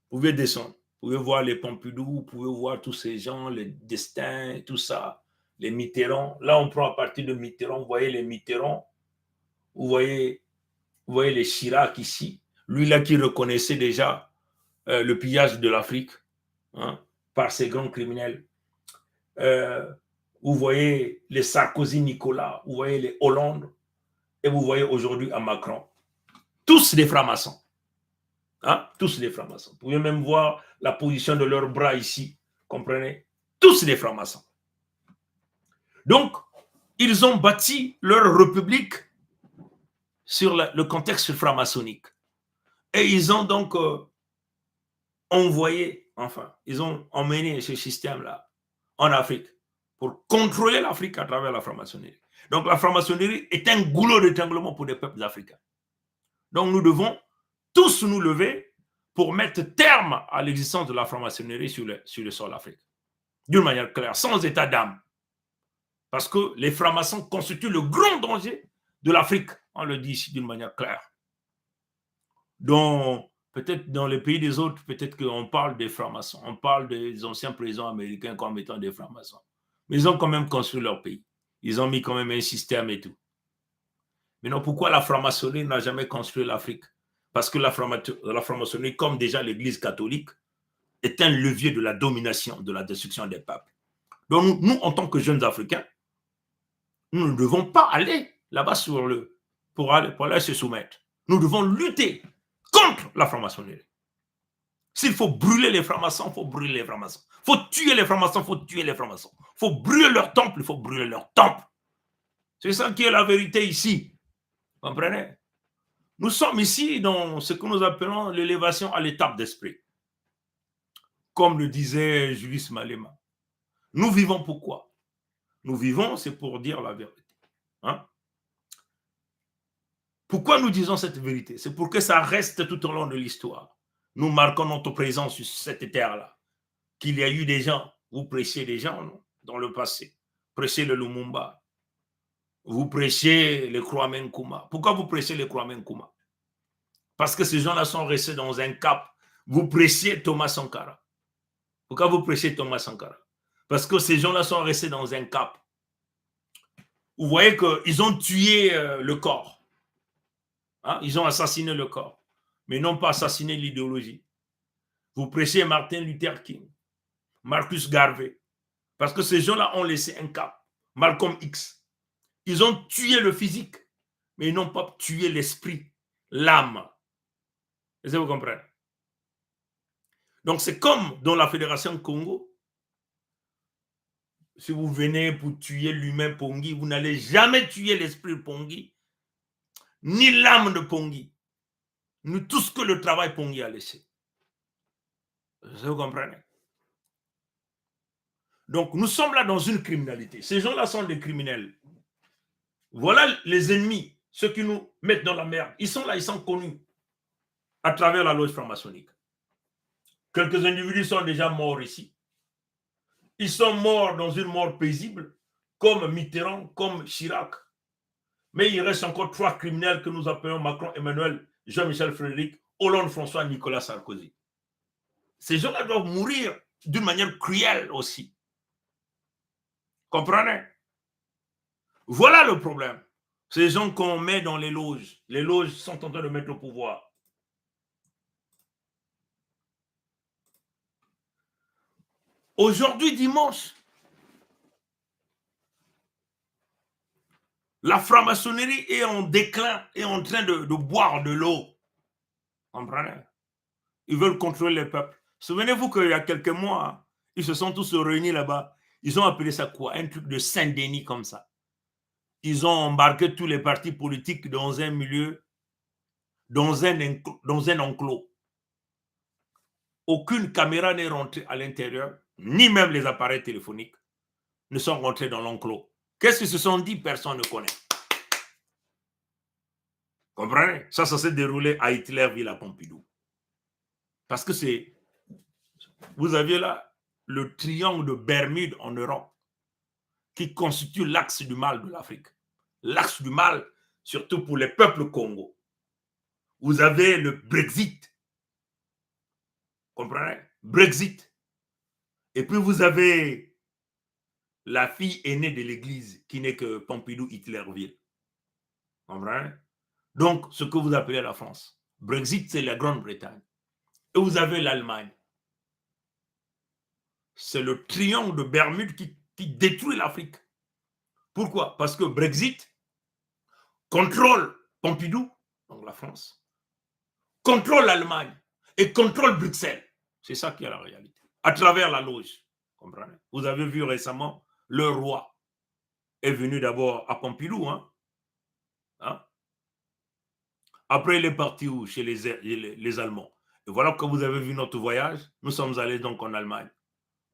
Vous pouvez descendre, vous pouvez voir les Pompidou, vous pouvez voir tous ces gens, les Destins, tout ça, les Mitterrand. Là, on prend à partir de Mitterrand, vous voyez les Mitterrand, vous voyez les Chirac ici. Lui là qui reconnaissait déjà le pillage de l'Afrique hein, par ces grands criminels. Vous voyez les Sarkozy Nicolas, vous voyez les Hollande, et vous voyez aujourd'hui à Macron. Tous des francs-maçons. Hein? Tous des francs-maçons. Vous pouvez même voir la position de leurs bras ici. Comprenez? Tous des francs-maçons. Donc, ils ont bâti leur république sur le contexte franc-maçonnique. Et ils ont donc ils ont emmené ce système-là en Afrique pour contrôler l'Afrique à travers la franc-maçonnerie. Donc, la franc-maçonnerie est un goulot d'étranglement pour les peuples africains. Donc, nous devons tous nous lever pour mettre terme à l'existence de la franc-maçonnerie sur le sol africain. D'une manière claire, sans état d'âme. Parce que les francs-maçons constituent le grand danger de l'Afrique. On le dit ici d'une manière claire. Donc, peut-être dans les pays des autres, peut-être qu'on parle des francs-maçons. On parle des anciens présidents américains comme étant des francs-maçons. Mais ils ont quand même construit leur pays. Ils ont mis quand même un système et tout. Mais non, pourquoi la franc-maçonnerie n'a jamais construit l'Afrique? Parce que la franc-maçonnerie, comme déjà l'Église catholique, est un levier de la domination, de la destruction des peuples. Donc nous, en tant que jeunes Africains, nous ne devons pas aller là-bas pour aller se soumettre. Nous devons lutter contre la franc-maçonnerie. S'il faut brûler les francs-maçons, il faut brûler les francs-maçons. Il faut tuer les francs-maçons, il faut tuer les francs-maçons. Il faut brûler leur temple, il faut brûler leur temple. C'est ça qui est la vérité ici. Vous comprenez? Nous sommes ici dans ce que nous appelons l'élévation à l'étape d'esprit. Comme le disait Julius Malema. Nous vivons pourquoi? Nous vivons, c'est pour dire la vérité. Hein? Pourquoi nous disons cette vérité? C'est pour que ça reste tout au long de l'histoire. Nous marquons notre présence sur cette terre-là. Qu'il y a eu des gens, vous prêchez des gens non, dans le passé. Prêchez le Lumumba. Vous prêchez les Kwame Nkrumah. Pourquoi vous prêchez les Kwame Nkrumah? Parce que ces gens-là sont restés dans un cap. Vous prêchez Thomas Sankara. Pourquoi vous prêchez Thomas Sankara? Parce que ces gens-là sont restés dans un cap. Vous voyez qu'ils ont tué le corps. Hein? Ils ont assassiné le corps. Mais ils n'ont pas assassiné l'idéologie. Vous prêchez Martin Luther King, Marcus Garvey. Parce que ces gens-là ont laissé un cap. Malcolm X. Ils ont tué le physique, mais ils n'ont pas tué l'esprit, l'âme. Est-ce que vous comprenez? Donc c'est comme dans la Fédération Congo. Si vous venez pour tuer l'humain Pongi, vous n'allez jamais tuer l'esprit Pongi, ni l'âme de Pongi, ni tout ce que le travail Pongi a laissé. Vous comprenez? Donc nous sommes là dans une criminalité. Ces gens-là sont des criminels. Voilà les ennemis, ceux qui nous mettent dans la merde. Ils sont là, ils sont connus à travers la loge franc-maçonnique. Quelques individus sont déjà morts ici. Ils sont morts dans une mort paisible, comme Mitterrand, comme Chirac. Mais il reste encore 3 criminels que nous appelons Macron, Emmanuel, Jean-Michel Frédéric, Hollande, François, Nicolas Sarkozy. Ces gens-là doivent mourir d'une manière cruelle aussi. Comprenez? Voilà le problème. Ces gens qu'on met dans les loges sont en train de mettre au pouvoir. Aujourd'hui, dimanche, la franc-maçonnerie est en déclin, est en train de boire de l'eau. Comprenez? Ils veulent contrôler les peuples. Souvenez-vous qu'il y a quelques mois, ils se sont tous réunis là-bas. Ils ont appelé ça quoi? Un truc de Saint-Denis comme ça. Ils ont embarqué tous les partis politiques dans un milieu, dans un enclos. Aucune caméra n'est rentrée à l'intérieur, ni même les appareils téléphoniques ne sont rentrés dans l'enclos. Qu'est-ce qu'ils se sont dit? Personne ne connaît. Comprenez? Ça s'est déroulé à Hitlerville à Pompidou. Parce que c'est... Vous aviez là le triangle de Bermude en Europe qui constitue l'axe du mal de l'Afrique. L'axe du mal, surtout pour les peuples Congo. Vous avez le Brexit. Comprenez? Brexit. Et puis vous avez la fille aînée de l'église qui n'est que Pompidou-Hitlerville. Comprenez? Donc, ce que vous appelez la France. Brexit, c'est la Grande-Bretagne. Et vous avez l'Allemagne. C'est le triangle de Bermude qui détruit l'Afrique. Pourquoi? Parce que Brexit contrôle Pompidou, donc la France, contrôle l'Allemagne et contrôle Bruxelles. C'est ça qui est la réalité. À travers la loge. Comprenez? Vous avez vu récemment, le roi est venu d'abord à Pompidou. Hein? Après, il est parti où? Chez les Allemands. Et voilà que vous avez vu notre voyage. Nous sommes allés donc en Allemagne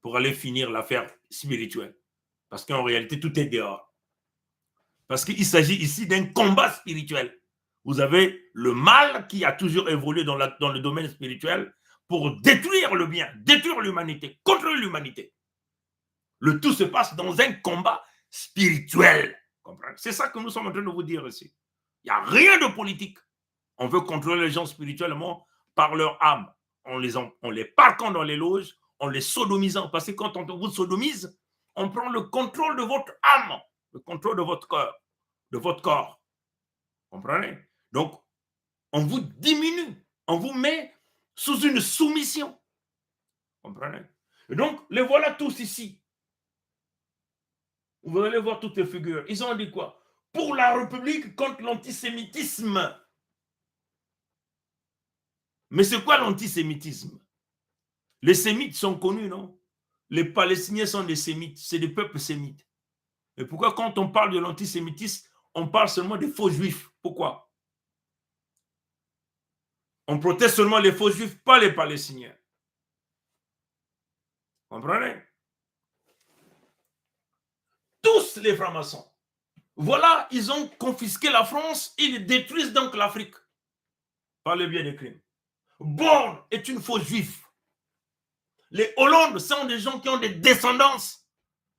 pour aller finir l'affaire spirituelle. Parce qu'en réalité, tout est dehors. Parce qu'il s'agit ici d'un combat spirituel. Vous avez le mal qui a toujours évolué dans le domaine spirituel pour détruire le bien, détruire l'humanité, contrôler l'humanité. Le tout se passe dans un combat spirituel. C'est ça que nous sommes en train de vous dire ici. Il n'y a rien de politique. On veut contrôler les gens spirituellement par leur âme. On les parquant dans les loges, en les sodomisant. Parce que quand on vous sodomise, on prend le contrôle de votre âme, le contrôle de votre cœur, de votre corps. Comprenez? Donc, On vous diminue. On vous met sous une soumission. Comprenez? Et donc, les voilà tous ici. Vous allez voir toutes les figures. Ils ont dit quoi? Pour la République contre l'antisémitisme. Mais c'est quoi l'antisémitisme? Les sémites sont connus, non? Les Palestiniens sont des sémites, c'est des peuples sémites. Et pourquoi quand on parle de l'antisémitisme, on parle seulement des faux juifs? Pourquoi? On protège seulement les faux juifs, pas les Palestiniens. Comprenez? Tous les francs-maçons. Voilà, ils ont confisqué la France, ils détruisent donc l'Afrique par le biais des crimes. Born est une fausse juive. Les Hollande sont des gens qui ont des descendances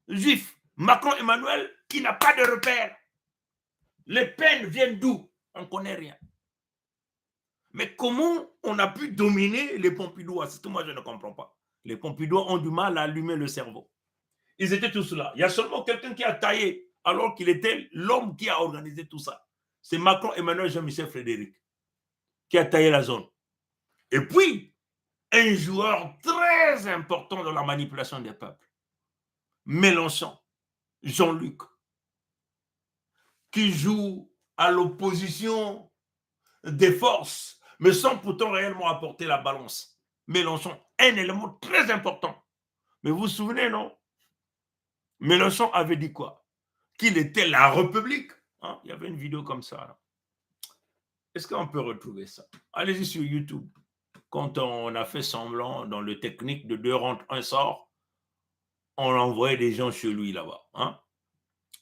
juifs. Macron Emmanuel qui n'a pas de repère. Les peines viennent d'où? On ne connaît rien. Mais comment on a pu dominer les Pompidou? C'est tout, moi je ne comprends pas. Les Pompidou ont du mal à allumer le cerveau. Ils étaient tous là. Il y a seulement quelqu'un qui a taillé alors qu'il était l'homme qui a organisé tout ça. C'est Macron Emmanuel Jean-Michel Frédéric qui a taillé la zone. Et puis, un joueur très important dans la manipulation des peuples, Mélenchon, Jean-Luc, qui joue à l'opposition des forces, mais sans pourtant réellement apporter la balance. Mélenchon, un élément très important. Mais vous vous souvenez, non? Mélenchon avait dit quoi? Qu'il était la République. Hein? Il y avait une vidéo comme ça. Est-ce qu'on peut retrouver ça? Allez-y sur YouTube. Quand on a fait semblant dans le technique de 2 rentres, 1 sort, on envoyait des gens chez lui là-bas. Hein?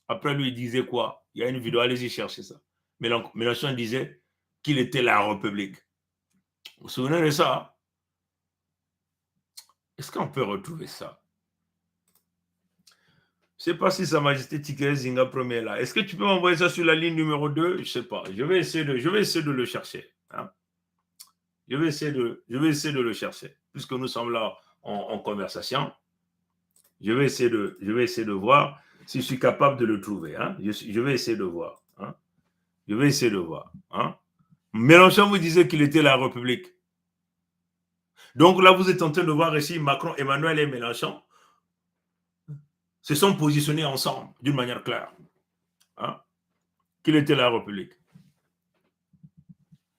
Après, lui, il disait quoi? Il y a une vidéo, allez-y chercher ça. Mélenchon disait qu'il était la République. Vous vous souvenez de ça? Hein? Est-ce qu'on peut retrouver ça? Je ne sais pas si Sa Majesté Tikere Zinga Premier est là. Est-ce que tu peux m'envoyer ça sur la ligne numéro 2? Je ne sais pas. Je vais essayer de le chercher. Hein? Je vais essayer de le chercher. Puisque nous sommes là en conversation, je vais essayer de voir si je suis capable de le trouver. Hein? Je vais essayer de voir. Hein? Je vais essayer de voir. Hein? Mélenchon vous disait qu'il était la République. Donc là, vous êtes en train de voir ici Macron, Emmanuel et Mélenchon se sont positionnés ensemble d'une manière claire. Hein? Qu'il était la République.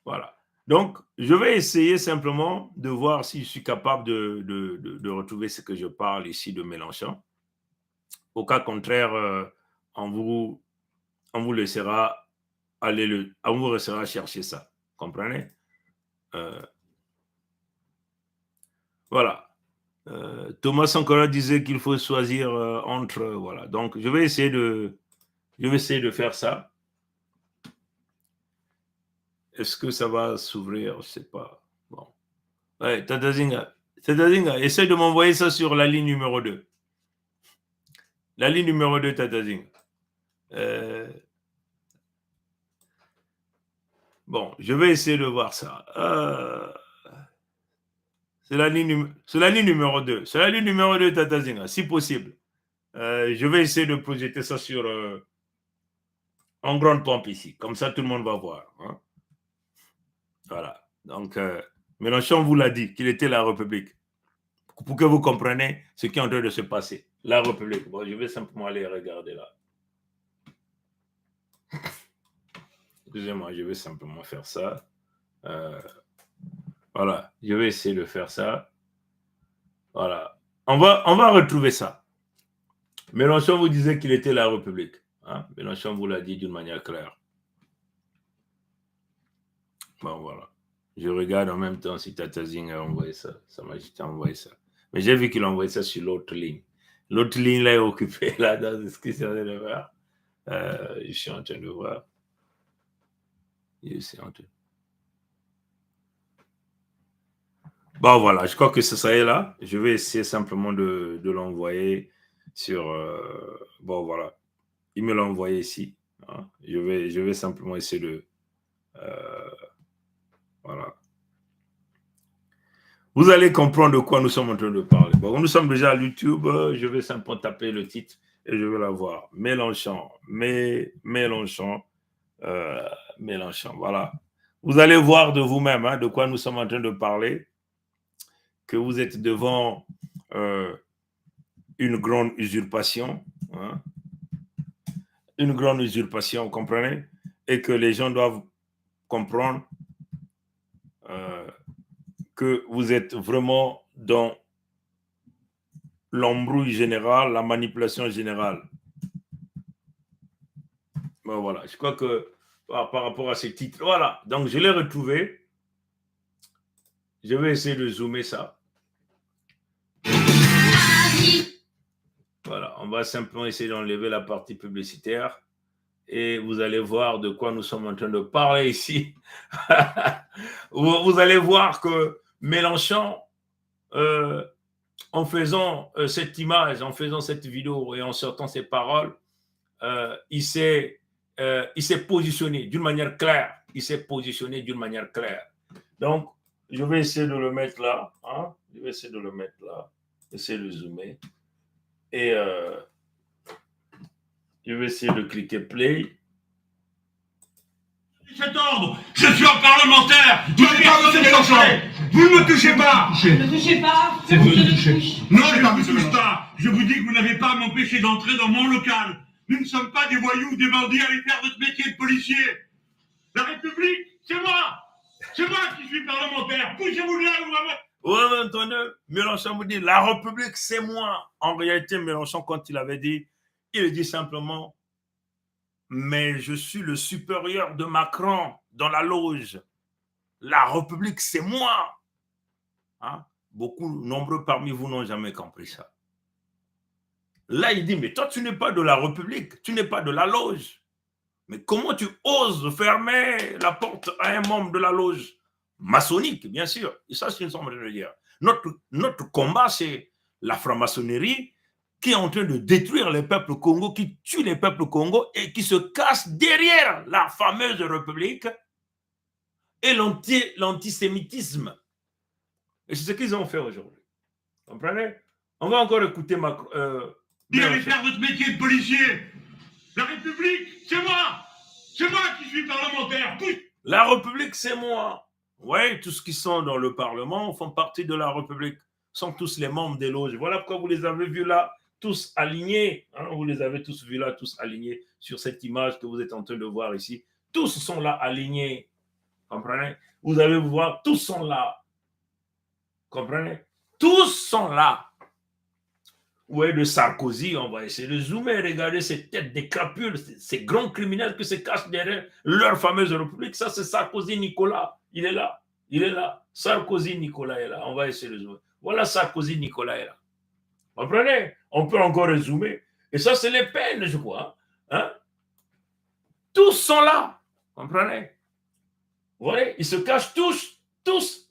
Voilà. Donc, je vais essayer simplement de voir si je suis capable de retrouver ce que je parle ici de Mélenchon. Au cas contraire, on vous laissera on vous laissera chercher ça. Comprenez? Voilà. Thomas Sankara disait qu'il faut choisir entre... voilà. Donc, je vais essayer de faire ça. Est-ce que ça va s'ouvrir? Je ne sais pas. Bon. Ouais, Tatazinga, essaye de m'envoyer ça sur la ligne numéro 2. La ligne numéro 2, Tatazinga. Bon, je vais essayer de voir ça. C'est la ligne numéro 2. C'est la ligne numéro 2, Tatazinga, si possible. Je vais essayer de projeter ça sur en grande pompe ici. Comme ça, tout le monde va voir. Hein? Voilà. Donc, Mélenchon vous l'a dit, qu'il était la République. Pour que vous compreniez ce qui est en train de se passer. La République. Bon, je vais simplement aller regarder là. Excusez-moi, je vais simplement faire ça. Voilà, je vais essayer de faire ça. Voilà. On va retrouver ça. Mélenchon vous disait qu'il était la République. Hein? Mélenchon vous l'a dit d'une manière claire. Bon, voilà. Je regarde en même temps si Tatazing a envoyé ça. Ça m'a juste envoyé ça. Mais j'ai vu qu'il a envoyé ça sur l'autre ligne. L'autre ligne là est occupée là dans ce qu'il est en train de voir. Je suis en train de voir. Je suis en train. Bon, voilà, je crois que ce serait là. Je vais essayer simplement de l'envoyer sur... bon, voilà. Il me l'a envoyé ici. Hein. Je vais simplement essayer de... voilà. Vous allez comprendre de quoi nous sommes en train de parler. Bon, nous sommes déjà à YouTube. Je vais simplement taper le titre et je vais la voir. Mélenchon. Mélenchon. Mélenchon. Voilà. Vous allez voir de vous-même hein, de quoi nous sommes en train de parler, que vous êtes devant une grande usurpation, hein, une grande usurpation, vous comprenez, et que les gens doivent comprendre que vous êtes vraiment dans l'embrouille générale, la manipulation générale. Ben voilà, je crois que par rapport à ces titres, voilà, donc je l'ai retrouvé. Je vais essayer de zoomer ça. Voilà, on va simplement essayer d'enlever la partie publicitaire et vous allez voir de quoi nous sommes en train de parler ici. Vous allez voir que Mélenchon, en faisant cette image, en faisant cette vidéo et en sortant ces paroles, il s'est positionné d'une manière claire. Il s'est positionné d'une manière claire. Donc, je vais essayer de le mettre là. Hein? Je vais essayer de le mettre là. Essayer de zoomer. Et je vais essayer de cliquer play. Cet ordre, je suis un parlementaire. Vous ne me touchez pas. Ne me touchez pas. C'est vous qui me touchez. Non, je ne vous touche pas. Je vous dis que vous n'avez pas à m'empêcher d'entrer dans mon local. Nous ne sommes pas des voyous, des bandits. Allez faire votre métier de policier. La République, c'est moi. C'est moi qui suis parlementaire. Poussez-vous là où vous avez entendu Mélenchon vous dit la République, c'est moi. En réalité, Mélenchon, quand il avait dit, il dit simplement mais je suis le supérieur de Macron dans la loge. La République, c'est moi. Hein? Nombreux parmi vous n'ont jamais compris ça. Là, il dit, mais toi, tu n'es pas de la République, tu n'es pas de la loge. Mais comment tu oses fermer la porte à un membre de la loge maçonnique, bien sûr. Et ça, c'est une somme de dire. Notre combat, c'est la franc-maçonnerie qui est en train de détruire les peuples Congo, qui tue les peuples Congo et qui se cache derrière la fameuse République et l'antisémitisme. Et c'est ce qu'ils ont fait aujourd'hui. Vous comprenez? On va encore écouter Macron. Vous allez faire votre métier de policier. La République, c'est moi. C'est moi qui suis parlementaire. La République, c'est moi. Oui, tous ceux qui sont dans le Parlement font partie de la République. Sont tous les membres des loges. Voilà pourquoi vous les avez vus là, tous alignés. Hein, vous les avez tous vus là, tous alignés sur cette image que vous êtes en train de voir ici. Tous sont là alignés. Comprenez? Vous allez voir, tous sont là. Comprenez? Tous sont là. Ouais, de Sarkozy, on va essayer de zoomer, regarder ces têtes des crapules, ces grands criminels qui se cachent derrière leur fameuse République. Ça, c'est Sarkozy Nicolas. Il est là. Il est là. Sarkozy Nicolas est là. On va essayer de zoomer. Voilà, Sarkozy Nicolas est là. Vous comprenez? On peut encore zoomer. Et ça, c'est les peines, je crois. Hein? Tous sont là. Vous comprenez? Vous voyez? Ils se cachent tous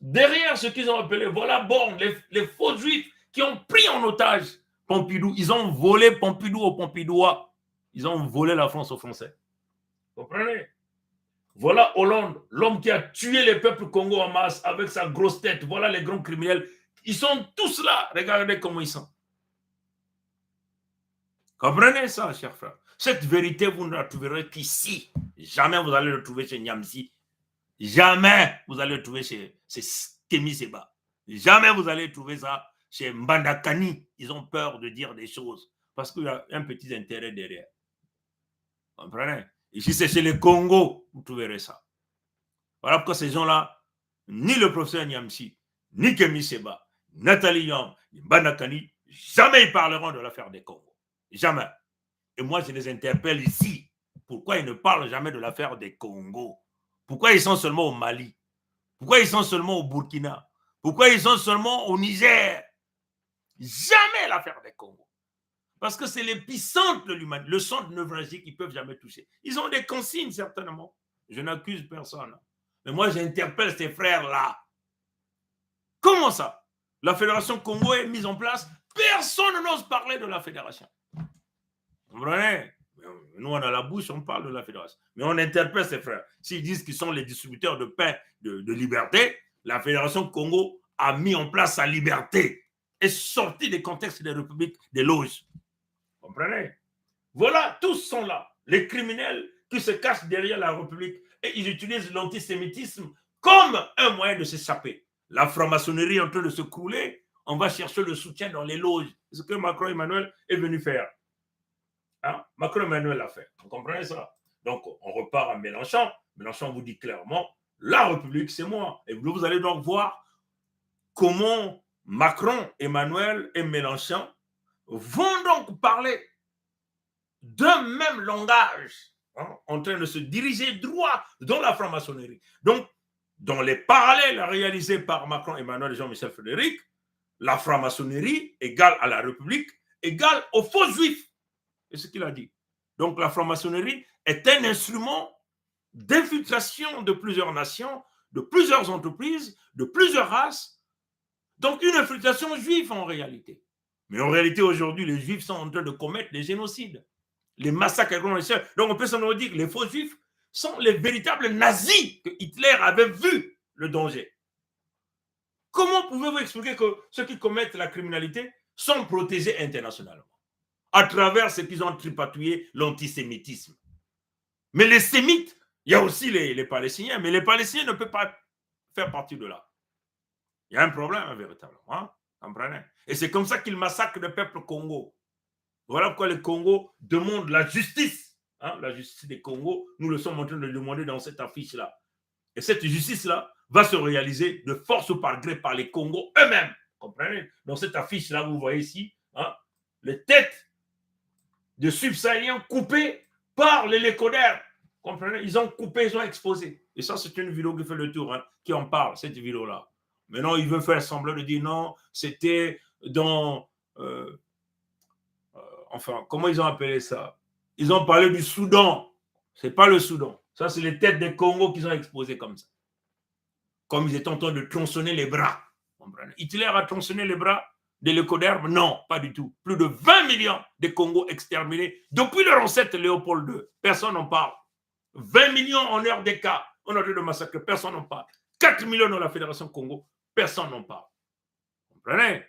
derrière ce qu'ils ont appelé, voilà, Borne, les faux juifs qui ont pris en otage Pompidou. Ils ont volé Pompidou au Pompidouat. Ils ont volé la France aux Français. Vous comprenez? Voilà Hollande, l'homme qui a tué les peuples Congo en masse avec sa grosse tête. Voilà les grands criminels. Ils sont tous là. Regardez comment ils sont. Comprenez ça, chers frères? Cette vérité, vous ne la trouverez qu'ici. Jamais vous allez le trouver chez Niamsi. Jamais vous allez le trouver chez Kémy Seba. Jamais vous allez trouver ça chez Mbandakani. Ils ont peur de dire des choses parce qu'il y a un petit intérêt derrière. Vous comprenez? Ici, c'est chez les Congo, vous trouverez ça. Voilà pourquoi ces gens-là, ni le professeur Niamsi, ni Kémy Seba, Nathalie Young, ni Mbandakani, jamais ils parleront de l'affaire des Congo. Jamais. Et moi, je les interpelle ici. Pourquoi ils ne parlent jamais de l'affaire des Congo? Pourquoi ils sont seulement au Mali? Pourquoi ils sont seulement au Burkina? Pourquoi ils sont seulement au Niger? Jamais l'affaire des Congo. Parce que c'est l'épicentre de l'humanité, le centre névralgique qu'ils ne peuvent jamais toucher. Ils ont des consignes, certainement. Je n'accuse personne. Mais moi, j'interpelle ces frères-là. Comment ça? La Fédération Congo est mise en place. Personne n'ose parler de la Fédération. Vous comprenez? Nous, on a la bouche, on parle de la Fédération. Mais on interpelle ces frères. S'ils disent qu'ils sont les distributeurs de pain, de liberté, la Fédération Congo a mis en place sa liberté et sorti des contextes des républiques, des loges. Vous comprenez? Voilà, tous sont là. Les criminels qui se cachent derrière la République et ils utilisent l'antisémitisme comme un moyen de s'échapper. La franc-maçonnerie est en train de se crouler, on va chercher le soutien dans les loges. C'est ce que Macron Emmanuel est venu faire. Hein? Macron Emmanuel l'a fait. Vous comprenez ça? Donc, on repart à Mélenchon. Mélenchon vous dit clairement, la République, c'est moi. Et vous allez donc voir comment Macron, Emmanuel et Mélenchon vont donc parler d'un même langage, hein, en train de se diriger droit dans la franc-maçonnerie. Donc, dans les parallèles réalisés par Macron, Emmanuel et Jean-Michel Frédéric, la franc-maçonnerie égale à la République, égale aux faux juifs. C'est ce qu'il a dit. Donc, la franc-maçonnerie est un instrument d'infiltration de plusieurs nations, de plusieurs entreprises, de plusieurs races. Donc, une infiltration juive en réalité. Mais en réalité, aujourd'hui, les juifs sont en train de commettre des génocides, les massacres à grande échelle. Donc, on peut s'en dire que les faux juifs sont les véritables nazis que Hitler avait vu le danger. Comment pouvez-vous expliquer que ceux qui commettent la criminalité sont protégés internationalement à travers ce qu'ils ont tripatouillé, l'antisémitisme? Mais les sémites, il y a aussi les Palestiniens, mais les Palestiniens ne peuvent pas faire partie de là. Il y a un problème, véritablement. Hein? Comprenez? Et c'est comme ça qu'ils massacrent le peuple Congo. Voilà pourquoi le Congo demande la justice. Hein? La justice des Congo, nous le sommes en train de demander dans cette affiche-là. Et cette justice-là va se réaliser de force ou par gré par les Congos eux-mêmes. Comprenez? Dans cette affiche-là, vous voyez ici, hein, les têtes de subsahariens coupées par les lécodaires. Comprenez? Ils ont coupé, ils ont exposé. Et ça, c'est une vidéo qui fait le tour, hein, qui en parle, cette vidéo-là. Maintenant, ils veulent faire semblant de dire non, c'était dans... enfin, comment ils ont appelé ça? Ils ont parlé du Soudan. Ce n'est pas le Soudan. Ça, c'est les têtes des Congos qu'ils ont exposées comme ça. Comme ils étaient en train de tronçonner les bras. Comprenez? Hitler a tronçonné les bras des lécodermes? Non, pas du tout. Plus de 20 millions de Congos exterminés depuis leur ancêtre Léopold II. Personne n'en parle. 20 millions en heure d'écart. On a dit de massacre, personne n'en parle. 4 millions dans la Fédération Congo, personne n'en parle. Comprenez?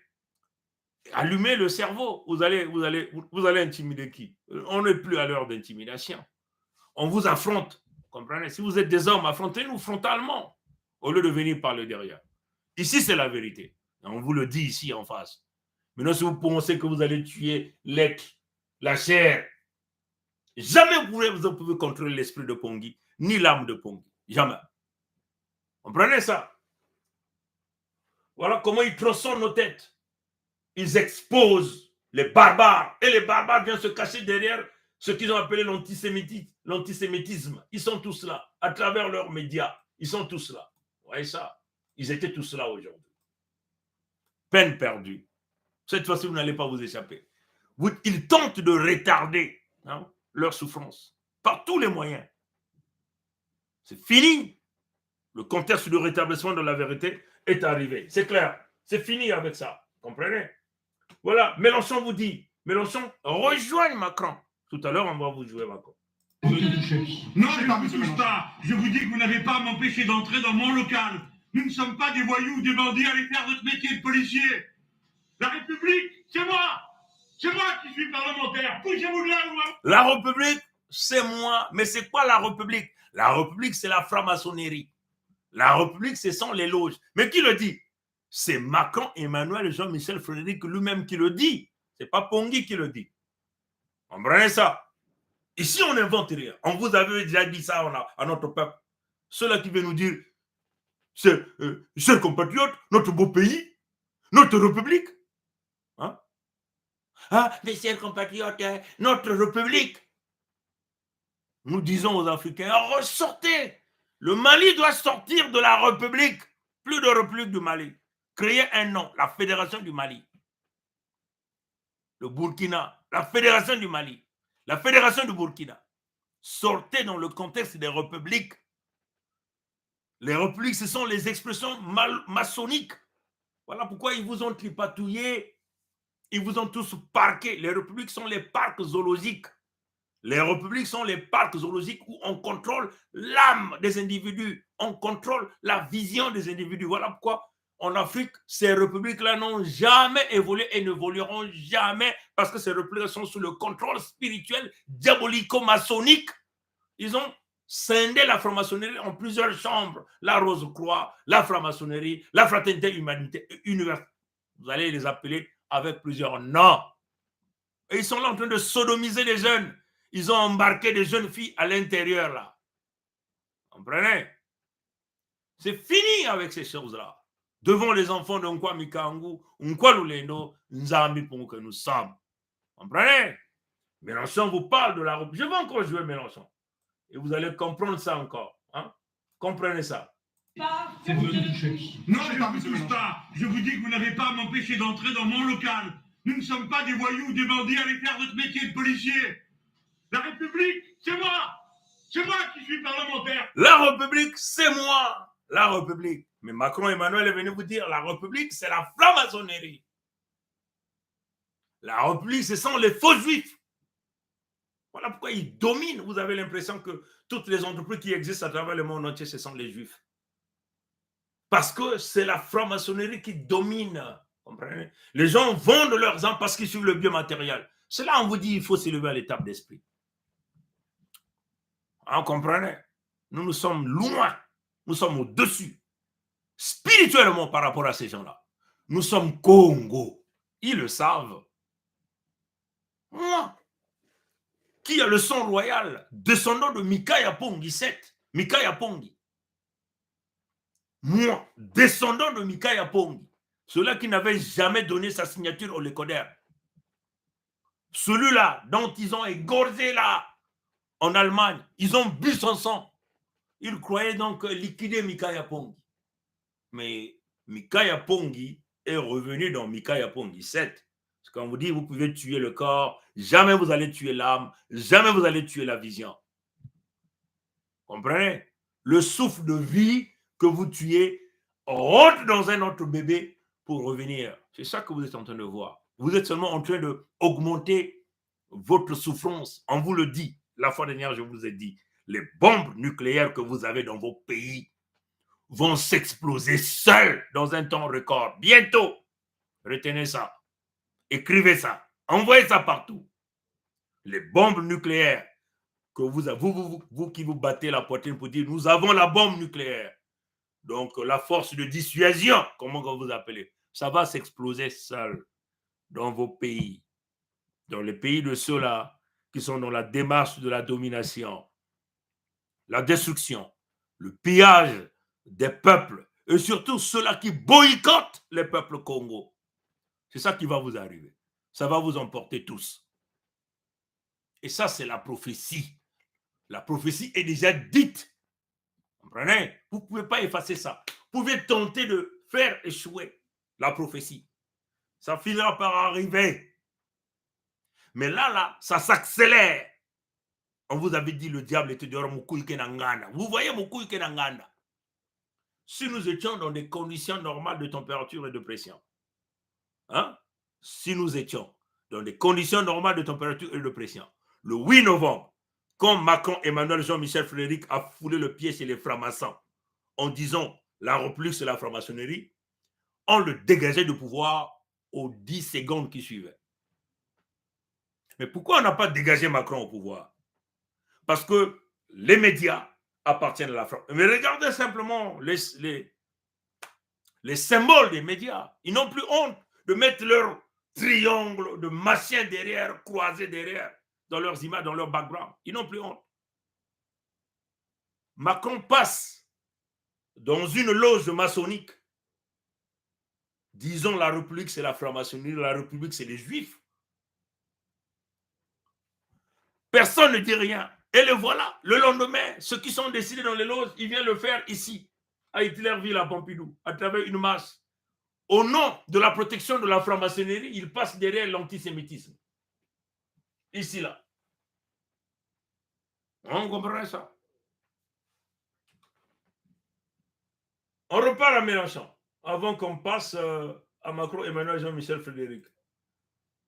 Allumez le cerveau. Vous allez intimider qui? On n'est plus à l'heure d'intimidation. On vous affronte. Comprenez? Si vous êtes des hommes, affrontez-nous frontalement au lieu de venir par le derrière. Ici, c'est la vérité. On vous le dit ici en face. Maintenant, si vous pensez que vous allez tuer l'être, la chair, jamais vous pouvez contrôler l'esprit de Pongui, ni l'âme de Pongui. Jamais. Comprenez ça? Voilà comment ils tronçonnent nos têtes. Ils exposent les barbares. Et les barbares viennent se cacher derrière ce qu'ils ont appelé l'antisémitisme. Ils sont tous là, à travers leurs médias. Ils sont tous là. Vous voyez ça? Ils étaient tous là aujourd'hui. Peine perdue. Cette fois-ci, vous n'allez pas vous échapper. Ils tentent de retarder, hein, leur souffrance par tous les moyens. C'est fini. Le contexte de rétablissement de la vérité est arrivé. C'est clair. C'est fini avec ça. Comprenez? Voilà. Mélenchon vous dit. Mélenchon rejoigne Macron. Tout à l'heure, on va vous jouer Macron. Non, je ne vous touche pas. Je vous dis que vous n'avez pas à m'empêcher d'entrer dans mon local. Nous ne sommes pas des voyous ou des bandits à aller faire votre métier de policier. La République, c'est moi. C'est moi qui suis parlementaire. Poussez-vous de là ou là. La République, c'est moi. Mais c'est quoi la République? La République, c'est la franc-maçonnerie. La République, ce sont les loges. Mais qui le dit? C'est Macron, Emmanuel et Jean-Michel Frédéric lui-même qui le dit. Ce n'est pas Pongui qui le dit. Comprenez ça? Ici, on n'invente rien. On vous avait déjà dit ça à notre peuple. Ceux-là qui viennent nous dire, chers compatriotes, notre beau pays, notre République. Hein? Ah, mes chers compatriotes, notre République. Nous disons aux Africains, ressortez. Le Mali doit sortir de la République. Plus de République du Mali. Créer un nom, la Fédération du Mali. Le Burkina, la Fédération du Mali. La Fédération du Burkina. Sortez dans le contexte des républiques. Les républiques, ce sont les expressions maçonniques. Voilà pourquoi ils vous ont tripatouillé. Ils vous ont tous parqués. Les républiques sont les parcs zoologiques. Les républiques sont les parcs zoologiques où on contrôle l'âme des individus. On contrôle la vision des individus. Voilà pourquoi en Afrique, ces républiques-là n'ont jamais évolué et n'évolueront jamais parce que ces républiques sont sous le contrôle spirituel diabolico-maçonnique. Ils ont scinder la franc-maçonnerie en plusieurs chambres. La Rose-Croix, la franc-maçonnerie, la fraternité universelle. Vous allez les appeler avec plusieurs noms. Et ils sont là en train de sodomiser les jeunes. Ils ont embarqué des jeunes filles à l'intérieur là. Comprenez? C'est fini avec ces choses-là. Devant les enfants de Nkwa Mikangu, Nkwa Lulendo, Nzambi pour que nous sommes. Comprenez? Mélenchon vous parle de la... Je vais encore jouer Mélenchon. Et vous allez comprendre ça encore. Hein? Comprenez ça. C'est vous qui touchez. Non, je ne vous touche pas. Je vous dis que vous n'avez pas à m'empêcher d'entrer dans mon local. Nous ne sommes pas des voyous ou des bandits. Allez faire votre métier de policier. La République, c'est moi. C'est moi qui suis parlementaire. La République, c'est moi. La République. Mais Macron Emmanuel est venu vous dire, la République, c'est la franc-maçonnerie. La République, ce sont les faux juifs. Voilà pourquoi ils dominent. Vous avez l'impression que toutes les entreprises qui existent à travers le monde entier, ce sont les juifs. Parce que c'est la franc-maçonnerie qui domine. Comprenez? Les gens vendent leurs âmes parce qu'ils suivent le biomatériel. C'est là on vous dit qu'il faut s'élever à l'étape d'esprit. Vous comprenez? Nous sommes loin. Nous sommes au-dessus. Spirituellement par rapport à ces gens-là. Nous sommes Congo. Ils le savent. Moi, qui a le sang royal, descendant de Mikaya Pongi 7. Mikaya Pongi. Moi, descendant de Mikaya Pongi. Celui-là qui n'avait jamais donné sa signature au Lécoder. Celui-là dont ils ont égorgé là, en Allemagne. Ils ont bu son sang. Ils croyaient donc liquider Mikaya Pongi. Mais Mikaya Pongi est revenu dans Mikaya Pongi 7. Parce qu'on vous dit, vous pouvez tuer le corps, jamais vous allez tuer l'âme, jamais vous allez tuer la vision. Comprenez? Le souffle de vie que vous tuez rentre dans un autre bébé pour revenir. C'est ça que vous êtes en train de voir. Vous êtes seulement en train d'augmenter votre souffrance. On vous le dit. La fois dernière, je vous ai dit, les bombes nucléaires que vous avez dans vos pays vont s'exploser seules dans un temps record. Bientôt. Retenez ça. Écrivez ça. Envoyez ça partout. Les bombes nucléaires que vous qui vous battez la poitrine pour dire nous avons la bombe nucléaire. Donc la force de dissuasion, comment vous appelez, ça va s'exploser seul dans vos pays. Dans les pays de ceux-là qui sont dans la démarche de la domination, la destruction, le pillage des peuples et surtout ceux-là qui boycottent les peuples Congo. C'est ça qui va vous arriver. Ça va vous emporter tous. Et ça, c'est la prophétie. La prophétie est déjà dite. Vous comprenez? Vous ne pouvez pas effacer ça. Vous pouvez tenter de faire échouer la prophétie. Ça finira par arriver. Mais là, ça s'accélère. On vous avait dit le diable était dehors. Vous voyez Mukuike Nanganda. Si nous étions dans des conditions normales de température et de pression, hein? Si nous étions dans des conditions normales de température et de pression, le 8 novembre, quand Macron, Emmanuel, Jean-Michel Frédéric a foulé le pied chez les francs-maçons en disant la République c'est la franc-maçonnerie, on le dégageait de pouvoir aux 10 secondes qui suivaient. Mais pourquoi on n'a pas dégagé Macron au pouvoir? Parce que les médias appartiennent à la France. Mais regardez simplement les symboles des médias. Ils n'ont plus honte de mettre leur triangle de machin derrière, croisé derrière, dans leurs images, dans leur background. Ils n'ont plus honte. Macron passe dans une loge maçonnique. Disons la République, c'est la franc-maçonnerie, la République, c'est les Juifs. Personne ne dit rien. Et le voilà, le lendemain, ceux qui sont décidés dans les loges, ils viennent le faire ici, à Hitlerville, à Pompidou, à travers une marche. Au nom de la protection de la franc-maçonnerie, ils passent derrière l'antisémitisme. Ici, là. On comprend ça. On repart à Mélenchon, avant qu'on passe à Macron, Emmanuel, Jean-Michel Frédéric.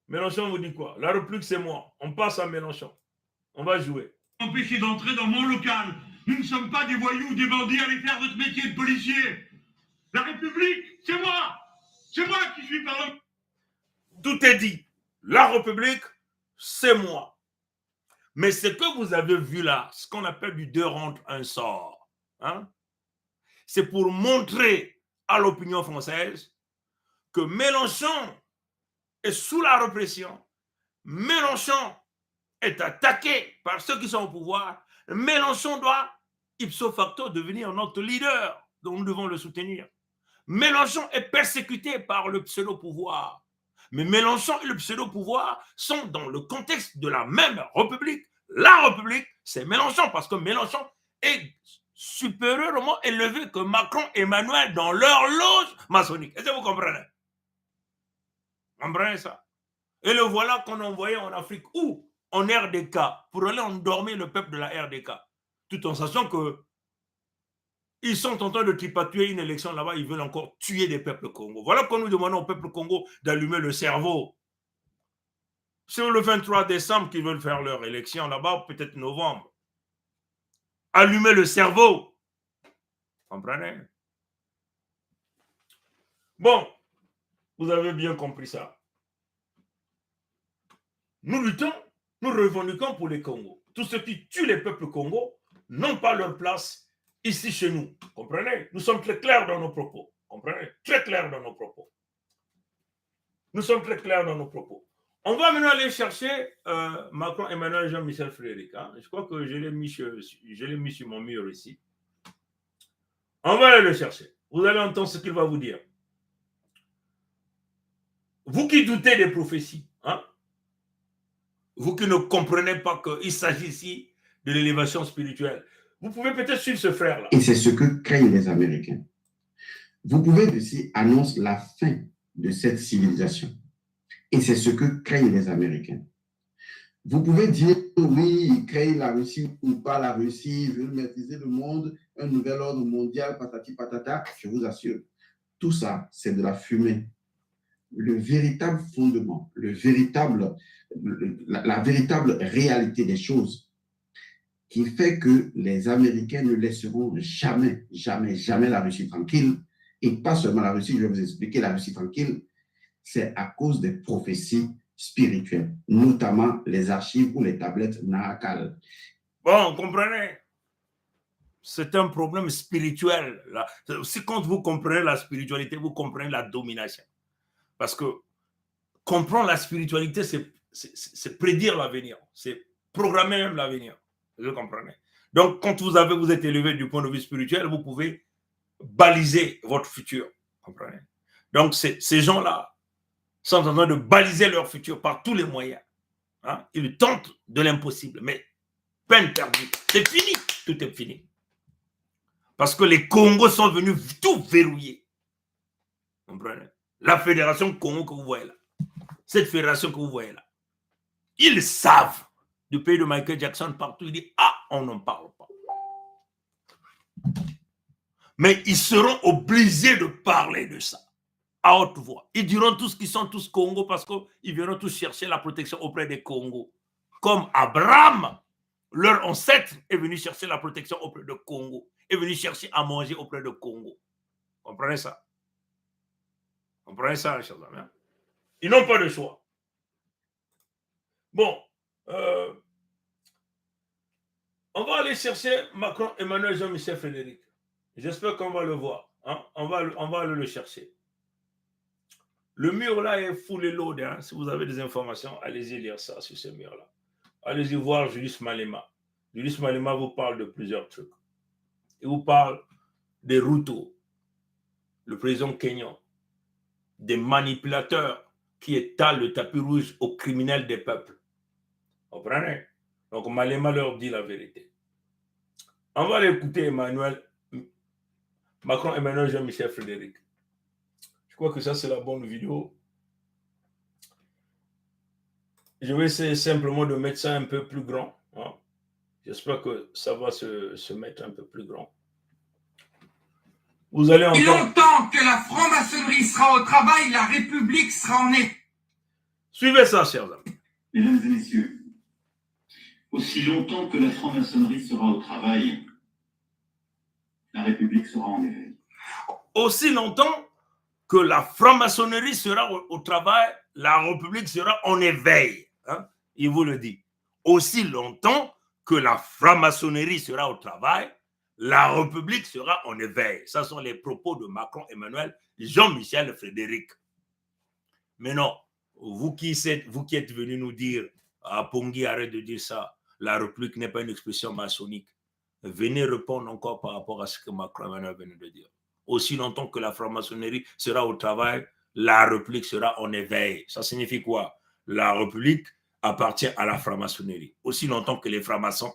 Mélenchon vous dit quoi? La République, c'est moi. On passe à Mélenchon. On va jouer. Empêcher d'entrer dans mon local. Nous ne sommes pas des voyous ou des bandits. Allez faire votre métier de policier. La République, c'est moi. C'est moi qui suis parlementaire. Tout est dit. La République, c'est moi. Mais ce que vous avez vu là, ce qu'on appelle du 2 rentre, 1 sort, hein, c'est pour montrer à l'opinion française que Mélenchon est sous la répression. Mélenchon est attaqué par ceux qui sont au pouvoir. Mélenchon doit, ipso facto, devenir notre leader. Donc nous devons le soutenir. Mélenchon est persécuté par le pseudo-pouvoir. Mais Mélenchon et le pseudo-pouvoir sont dans le contexte de la même République. La République, c'est Mélenchon, parce que Mélenchon est supérieurement élevé que Macron et Emmanuel dans leur loge maçonnique. Est-ce que vous comprenez? Vous comprenez ça? Et le voilà qu'on envoyait en Afrique, où? En RDK, pour aller endormir le peuple de la RDK. Tout en sachant que ils sont en train de tripatuer une élection là-bas, ils veulent encore tuer des peuples Congo. Voilà qu'on nous demandons au peuple Congo d'allumer le cerveau. C'est le 23 décembre qu'ils veulent faire leur élection là-bas, peut-être novembre. Allumer le cerveau. Comprenez? Bon, vous avez bien compris ça. Nous luttons, nous revendiquons pour les Congos. Tous ceux qui tuent les peuples Congo n'ont pas leur place ici chez nous. Comprenez? Nous sommes très clairs dans nos propos. Comprenez? Très clairs dans nos propos. Nous sommes très clairs dans nos propos. On va maintenant aller chercher Macron, Emmanuel, Jean-Michel Frédéric. Hein? Je crois que je l'ai mis sur mon mur ici. On va aller le chercher. Vous allez entendre ce qu'il va vous dire. Vous qui doutez des prophéties, hein? Vous qui ne comprenez pas qu'il s'agit ici de l'élévation spirituelle, vous pouvez peut-être suivre ce frère-là. Et c'est ce que craignent les Américains. Vous pouvez aussi annoncer la fin de cette civilisation. Et c'est ce que craignent les Américains. Vous pouvez dire, oui, ils craignent la Russie ou pas la Russie, ils veulent maîtriser le monde, un nouvel ordre mondial, patati patata. Je vous assure, tout ça, c'est de la fumée. Le véritable fondement, la véritable réalité des choses qui fait que les Américains ne laisseront jamais, jamais, jamais la Russie tranquille. Et pas seulement la Russie, je vais vous expliquer la Russie tranquille, c'est à cause des prophéties spirituelles, notamment les archives ou les tablettes Nahakal. Bon, comprenez? C'est un problème spirituel. Là. Si quand vous comprenez la spiritualité, vous comprenez la domination. Parce que comprendre la spiritualité, c'est prédire l'avenir. C'est programmer même l'avenir. Vous comprenez? Donc, quand vous êtes élevé du point de vue spirituel, vous pouvez baliser votre futur. Comprenez? Donc, ces gens-là sont en train de baliser leur futur par tous les moyens. Hein? Ils tentent de l'impossible, mais peine perdue. C'est fini. Tout est fini. Parce que les Congos sont venus tout verrouiller. Comprenez? La fédération Congo que vous voyez là, cette fédération que vous voyez là, ils savent du pays de Michael Jackson partout, ils disent, ah, on n'en parle pas. Mais ils seront obligés de parler de ça à haute voix. Ils diront tous qu'ils sont tous Congo parce qu'ils viendront tous chercher la protection auprès des Congos. Comme Abraham, leur ancêtre, est venu chercher la protection auprès de Congo, est venu chercher à manger auprès de Congo. Comprenez ça? Comprenez ça, chers amis? Ils n'ont pas de choix. Bon, on va aller chercher Macron, Emmanuel, Jean-Michel Frédéric. J'espère qu'on va le voir. Hein? On va aller le chercher. Le mur là est foulé lourd. Hein? Si vous avez des informations, allez-y lire ça sur ce mur là. Allez-y voir Julius Malema. Julius Malema vous parle de plusieurs trucs. Il vous parle des Ruto, le président kenyan, des manipulateurs qui étalent le tapis rouge aux criminels des peuples. Vous comprenez? Donc Malema leur dit la vérité. On va aller écouter Macron, Emmanuel, Jean-Michel Frédéric. Je crois que ça c'est la bonne vidéo. Je vais essayer simplement de mettre ça un peu plus grand. Hein? J'espère que ça va se mettre un peu plus grand. Vous allez entendre... Et longtemps que la franc-maçonnerie sera au travail, la République sera en état. Suivez ça, chers amis. Mesdames et messieurs, aussi longtemps que la franc-maçonnerie sera au travail, la République sera en éveil. Aussi longtemps que la franc-maçonnerie sera au travail, la République sera en éveil. Hein? Il vous le dit. Aussi longtemps que la franc-maçonnerie sera au travail, la République sera en éveil. Ce sont les propos de Macron, Emmanuel, Jean-Michel, Frédéric. Mais non, vous qui êtes venus nous dire, ah, Pongui, arrête de dire ça, la République n'est pas une expression maçonnique. Venez répondre encore par rapport à ce que Macron, Emmanuel venait de dire. Aussi longtemps que la franc-maçonnerie sera au travail, la République sera en éveil. Ça signifie quoi? La République appartient à la franc-maçonnerie. Aussi longtemps que les francs-maçons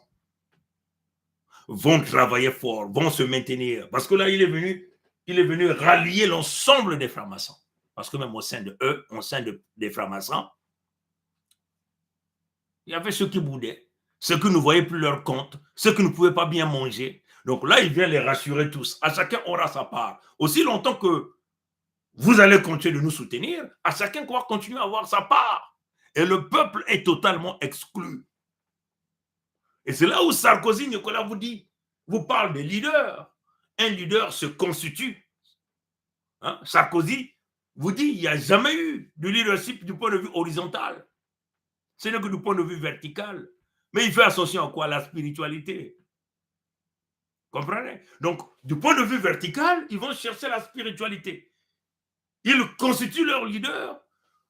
vont travailler fort, vont se maintenir. Parce que là, il est venu rallier l'ensemble des francs-maçons. Parce que même au sein de eux, au sein des francs-maçons, il y avait ceux qui boudaient, ceux qui ne voyaient plus leur compte, ceux qui ne pouvaient pas bien manger. Donc là, il vient les rassurer tous. À chacun aura sa part. Aussi longtemps que vous allez continuer de nous soutenir, à chacun va continuer à avoir sa part. Et le peuple est totalement exclu. Et c'est là où Sarkozy, Nicolas, vous parle des leaders. Un leader se constitue. Hein? Sarkozy vous dit il n'y a jamais eu de leadership du point de vue horizontal. Ce n'est que du point de vue vertical. Mais il fait association à quoi? La spiritualité. Comprenez? Donc, du point de vue vertical, ils vont chercher la spiritualité. Ils constituent leur leader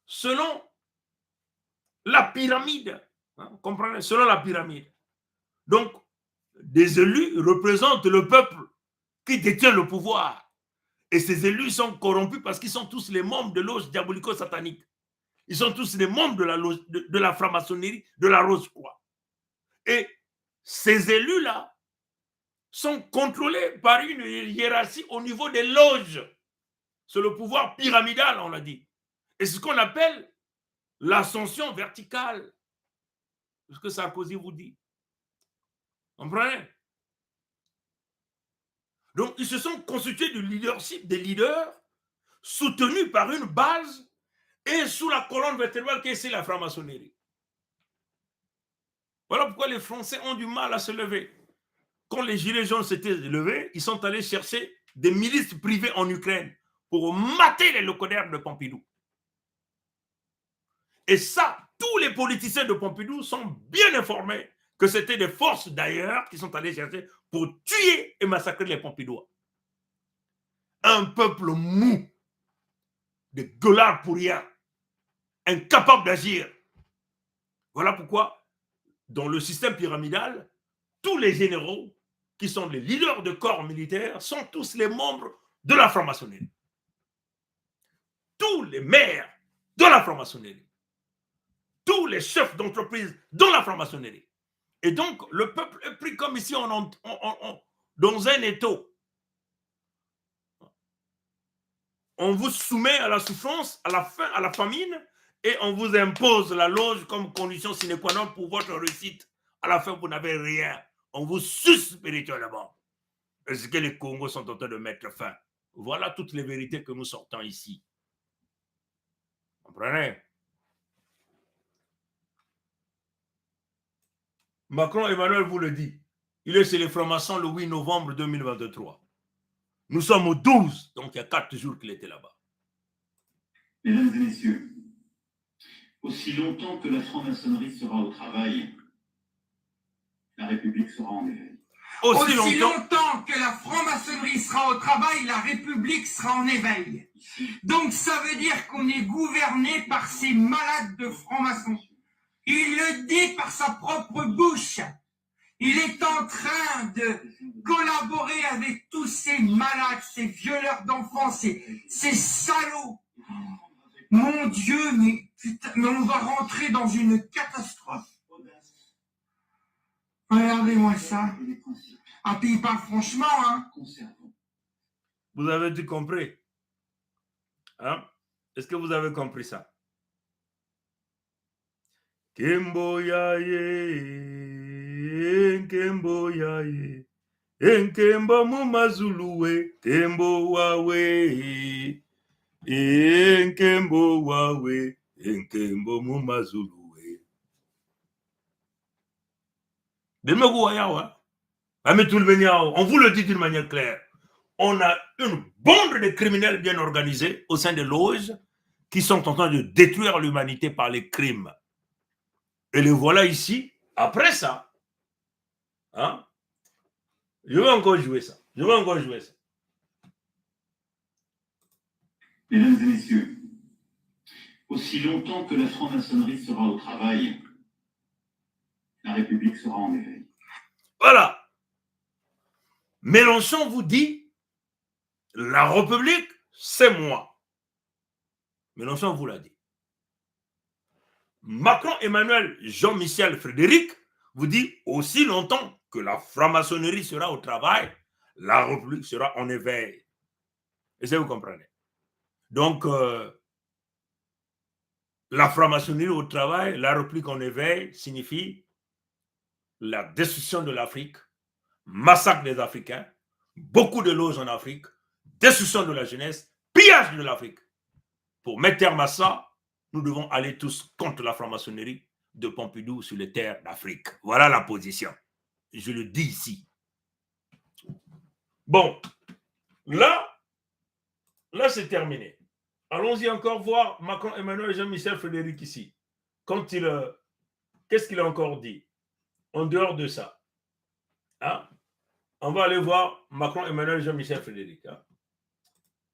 selon la pyramide. Hein? Comprenez? Selon la pyramide. Donc, des élus représentent le peuple qui détient le pouvoir. Et ces élus sont corrompus parce qu'ils sont tous les membres de loge diabolico-satanique. Ils sont tous les membres de la franc-maçonnerie, de la Rose-Croix. Et ces élus-là sont contrôlés par une hiérarchie au niveau des loges. C'est le pouvoir pyramidal, on l'a dit. Et c'est ce qu'on appelle l'ascension verticale. C'est ce que Sarkozy vous dit. Vous comprenez? Donc, ils se sont constitués du leadership des leaders soutenus par une base et sous la colonne vertébrale qui est la franc-maçonnerie. Voilà pourquoi les Français ont du mal à se lever. Quand les Gilets jaunes s'étaient levés, ils sont allés chercher des milices privées en Ukraine pour mater les locataires de Pompidou. Et ça, tous les politiciens de Pompidou sont bien informés que c'était des forces d'ailleurs qui sont allées chercher pour tuer et massacrer les Pompidouas. Un peuple mou, des gueulards pour rien, incapable d'agir. Voilà pourquoi, dans le système pyramidal, tous les généraux qui sont les leaders de corps militaires sont tous les membres de la franc-maçonnerie. Tous les maires de la franc-maçonnerie. Tous les chefs d'entreprise de la franc-maçonnerie. Et donc, le peuple est pris comme ici dans un étau. On vous soumet à la souffrance, à la faim, à la famine, et on vous impose la loge comme condition sine qua non pour votre réussite. À la fin, vous n'avez rien. On vous suce spirituellement. Et ce que les Congos sont en train de mettre fin. Voilà toutes les vérités que nous sortons ici. Vous comprenez? Macron Emmanuel vous le dit. Il est chez les francs-maçons le 8 novembre 2023. Nous sommes au 12, donc il y a 4 jours qu'il était là-bas. Mesdames et messieurs, aussi longtemps que la franc-maçonnerie sera au travail, la République sera en éveil. Aussi longtemps que la franc-maçonnerie sera au travail, la République sera en éveil. Donc ça veut dire qu'on est gouverné par ces malades de francs-maçons. Il le dit par sa propre bouche. Il est en train de collaborer avec tous ces malades, ces violeurs d'enfants, ces salauds. Mon Dieu, mais putain, mais on va rentrer dans une catastrophe. Regardez-moi ça. Ah, puis il parle franchement, hein. Vous avez tout compris? Hein? Est-ce que vous avez compris ça? Kembo yaye, Kembo yaye, Kembo mumazuluwe, Kembo wawe, Kembo wawe, Kembo mumazuluwe. On vous le dit d'une manière claire. On a une bande de criminels bien organisés au sein des loges qui sont en train de détruire l'humanité par les crimes. Et les voilà ici Après ça, hein, je vais encore jouer ça. Mesdames et messieurs, aussi longtemps que la franc-maçonnerie sera au travail, la République sera en éveil. Voilà. Mélenchon vous dit, la République, c'est moi. Mélenchon vous l'a dit. Macron Emmanuel Jean-Michel Frédéric vous dit, aussi longtemps que la franc-maçonnerie sera au travail, la République sera en éveil. Et ça, vous comprenez. Donc, la franc-maçonnerie au travail, la République en éveil signifie la destruction de l'Afrique, massacre des Africains, beaucoup de loges en Afrique, destruction de la jeunesse, pillage de l'Afrique. Pour mettre terme à ça, nous devons aller tous contre la franc-maçonnerie de Pompidou sur les terres d'Afrique. Voilà la position. Je le dis ici. Bon, là c'est terminé. Allons-y encore voir Macron Emmanuel Jean-Michel Frédéric ici. Qu'est-ce qu'il a encore dit en dehors de ça? Hein? On va aller voir Macron Emmanuel Jean-Michel Frédéric. Hein?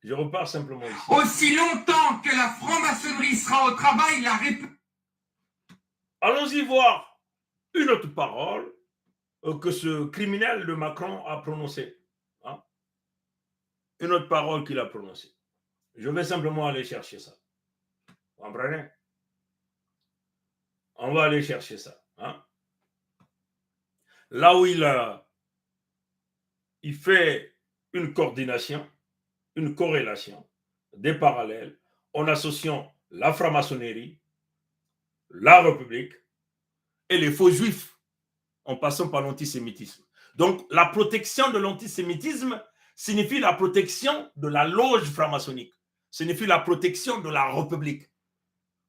Je repars simplement ici. Aussi longtemps que la franc-maçonnerie sera au travail, la République... Allons-y voir une autre parole que ce criminel de Macron a prononcée. Hein? Une autre parole qu'il a prononcée. Je vais simplement aller chercher ça. Vous comprenez? On va aller chercher ça. Hein? Là où il fait une coordination, une corrélation, des parallèles, en associant la franc-maçonnerie, la République et les faux juifs, en passant par l'antisémitisme. Donc, la protection de l'antisémitisme signifie la protection de la loge franc-maçonnique, signifie la protection de la République.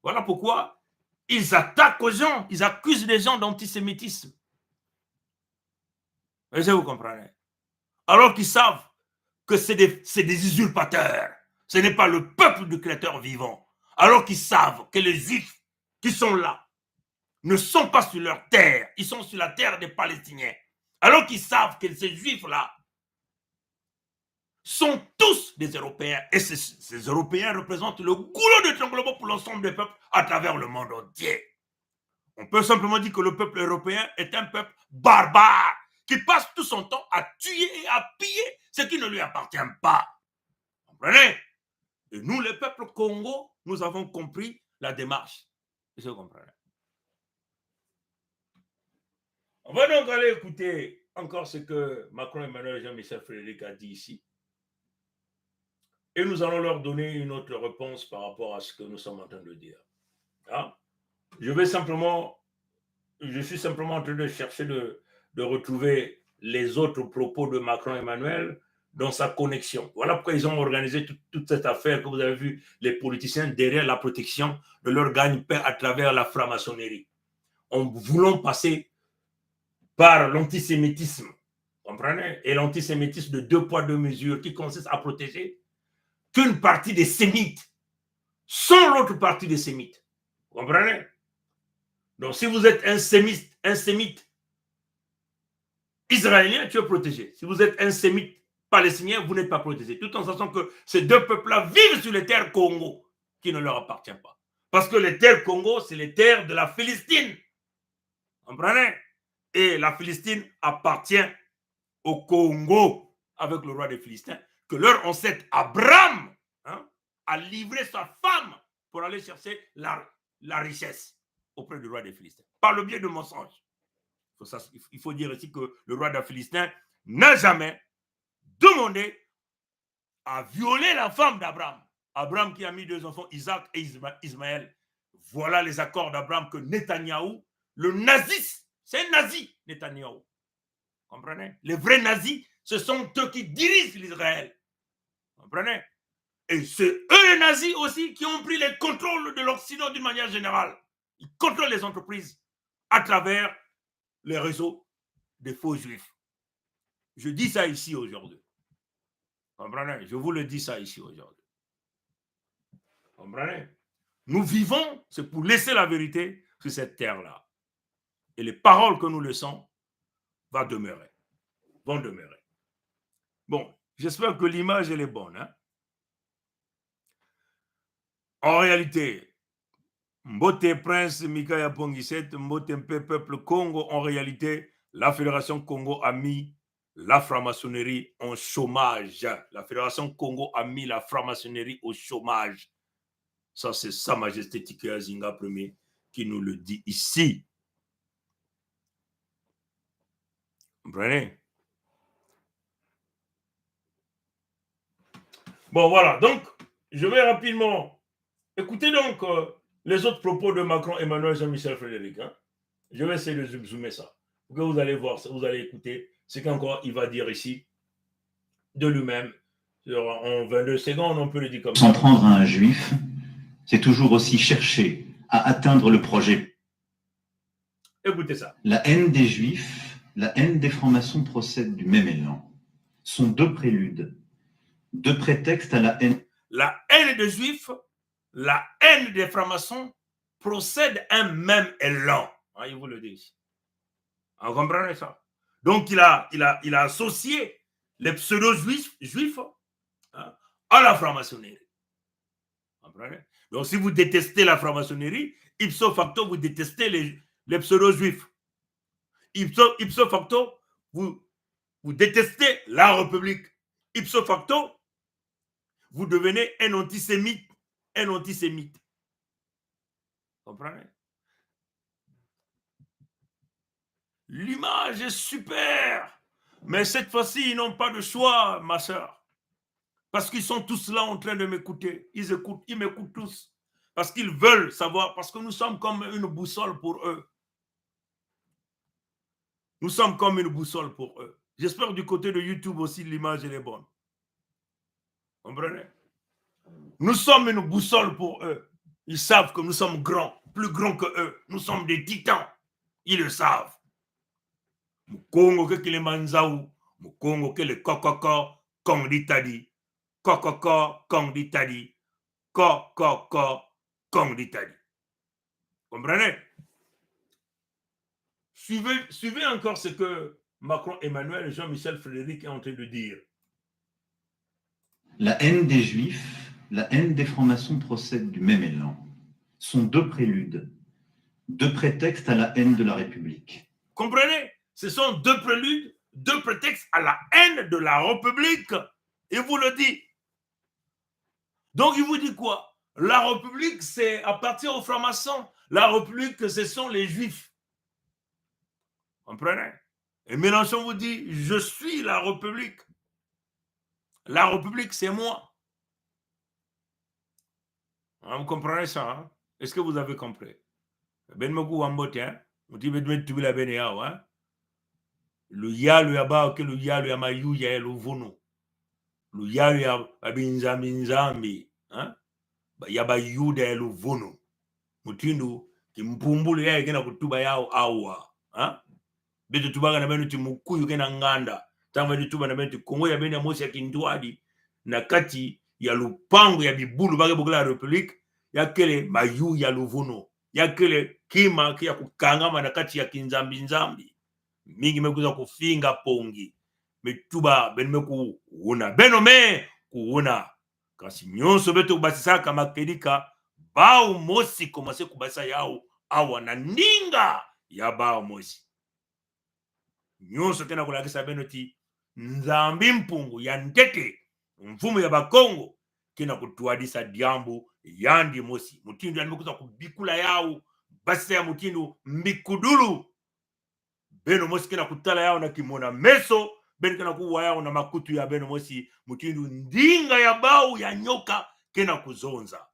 Voilà pourquoi ils attaquent aux gens, ils accusent les gens d'antisémitisme. Est-ce que vous comprenez? Alors qu'ils savent que c'est des usurpateurs. Ce n'est pas le peuple du Créateur vivant. Alors qu'ils savent que les Juifs qui sont là ne sont pas sur leur terre, ils sont sur la terre des Palestiniens. Alors qu'ils savent que ces Juifs-là sont tous des Européens. Et ces Européens représentent le goulot d'étranglement pour l'ensemble des peuples à travers le monde entier. On peut simplement dire que le peuple européen est un peuple barbare qui passe tout son temps à tuer et à piller ce qui ne lui appartient pas. Vous comprenez? Et nous, les peuples Congo, nous avons compris la démarche. Est-ce que vous comprenez? On va donc aller écouter encore ce que Macron Emmanuel Jean-Michel Frédéric a dit ici. Et nous allons leur donner une autre réponse par rapport à ce que nous sommes en train de dire. Hein? Je suis simplement en train de chercher de retrouver les autres propos de Macron Emmanuel dans sa connexion. Voilà pourquoi ils ont organisé toute cette affaire que vous avez vu, les politiciens derrière la protection de leur gagne-pain à travers la franc-maçonnerie. En voulant passer par l'antisémitisme, comprenez? Et l'antisémitisme de 2 poids 2 mesures qui consiste à protéger qu'une partie des sémites sans l'autre partie des sémites. Vous comprenez? Donc si vous êtes un sémite israélien, tu es protégé. Si vous êtes un sémite palestinien, vous n'êtes pas protégé. Tout en sachant que ces 2 peuples-là vivent sur les terres Congo qui ne leur appartiennent pas. Parce que les terres Congo, c'est les terres de la Philistine. Vous comprenez? Et la Philistine appartient au Congo avec le roi des Philistins, que leur ancêtre Abraham a livré sa femme pour aller chercher la richesse auprès du roi des Philistins, par le biais de mensonges. Il faut dire aussi que le roi des Philistins n'a jamais demandé à violer la femme d'Abraham. Abraham qui a mis 2 enfants, Isaac et Ismaël. Voilà les accords d'Abraham que Netanyahou, le naziste, c'est un nazi, Netanyahou. Comprenez? Les vrais nazis, ce sont eux qui dirigent l'Israël. Comprenez? Et c'est eux les nazis aussi qui ont pris les contrôles de l'Occident d'une manière générale. Ils contrôlent les entreprises à travers les réseaux des faux juifs. Je dis ça ici aujourd'hui. Comprenez? Je vous le dis ça ici aujourd'hui. Comprenez? Nous vivons, c'est pour laisser la vérité sur cette terre-là. et les paroles que nous laissons vont demeurer. Bon, j'espère que l'image elle est bonne. Hein? En réalité, Mbote Prince Mikaya Pongiset, Mbote Mpe Peuple Congo, en réalité, la Fédération Congo a mis la franc-maçonnerie en chômage. La Fédération Congo a mis la franc-maçonnerie au chômage. Ça, c'est Sa Majesté Tikaya Zinga Ier qui nous le dit ici. Vous comprenez? Bon, voilà. Donc, je vais rapidement... Écoutez donc les autres propos de Macron, Emmanuel, Jean-Michel, Frédéric. Hein? Je vais essayer de zoomer ça. Pour que vous allez voir, vous allez écouter ce qu'encore il va dire ici de lui-même. En 22 secondes, on peut le dire comme ça. S'en prendre à un juif, c'est toujours aussi chercher à atteindre le projet. Écoutez ça. La haine des juifs, la haine des francs-maçons procèdent du même élan. Sont deux préludes, deux prétextes à la haine. La haine des juifs, la haine des francs-maçons procèdent un même élan. Hein, il vous le dit. Vous comprenez ça? Donc, il a associé les pseudo-juifs hein, à la franc-maçonnerie. Vous comprenez? Donc, si vous détestez la franc-maçonnerie, ipso facto, vous détestez les pseudo-juifs. Ipso facto, vous détestez la République. Ipso facto, vous devenez un antisémite. Vous comprenez? L'image est super. Mais cette fois-ci, ils n'ont pas de choix, ma soeur. Parce qu'ils sont tous là en train de m'écouter. Ils m'écoutent tous. Parce qu'ils veulent savoir, parce que nous sommes comme une boussole pour eux. Nous sommes comme une boussole pour eux. J'espère que du côté de YouTube aussi, l'image elle est bonne. Vous comprenez? Nous sommes une boussole pour eux. Ils savent que nous sommes grands, plus grands que eux. Nous sommes des titans. Ils le savent. Mukongo ke kile manzaou, mukongo ke le kokoko, kong di tadi, kokoko, kong di tadi, kokoko, kong di tadi. Comprenez? Suivez encore ce que Macron, Emmanuel et Jean-Michel Frédéric est en train de dire. La haine des juifs, la haine des francs-maçons procèdent du même élan. Sont deux préludes, deux prétextes à la haine de la République. Comprenez? Ce sont deux préludes, deux prétextes à la haine de la République. Il vous le dit. Donc, il vous dit quoi? La République, c'est appartient aux francs-maçons. La République, ce sont les Juifs. Comprenez? Et Mélenchon vous dit, je suis la République. La République, c'est moi. Hein, vous comprenez ça? Hein? Est-ce que vous avez compris? Ben Moku Wambote, hein? Vous dites, hein? Le yalu yaba ke le yalu yamayu ya eluvuno. Le yalu yabinzambi, hein? Yaba yuda eluvuno. Mutindu kimpumbulu ya kena kutuba yao awa, hein? Beto tubaga na benu timukuyu kena nganda. Tamba tuba na benu Kongo ya benu mosi ya kindwadi na kati ya lupango ya bibulu bage bugala République ya kele mayu ya luvuno. Ya kele kima kia kukangama na kati ya kinzambi. Mingi mekuza kufinga pongi metuba benmeku una benome kuuna kasi nyonso beto kubasisaka makedika bao mosi komase kubasa yao awa na ninga ya bao mosi nyonso tena kulakisa benoti nzambi mpungu ya ndeke mfumu ya bakongo kina kutuadisa diambu yandi mosi mutindu yanimekuza kubikula yao basi ya mutindu mbikudulu beno mosi kena kutala yao na kimona meso beno kena kuwa yao na makutu ya beno mosi mutindu ndinga ya bau ya nyoka kena kuzonza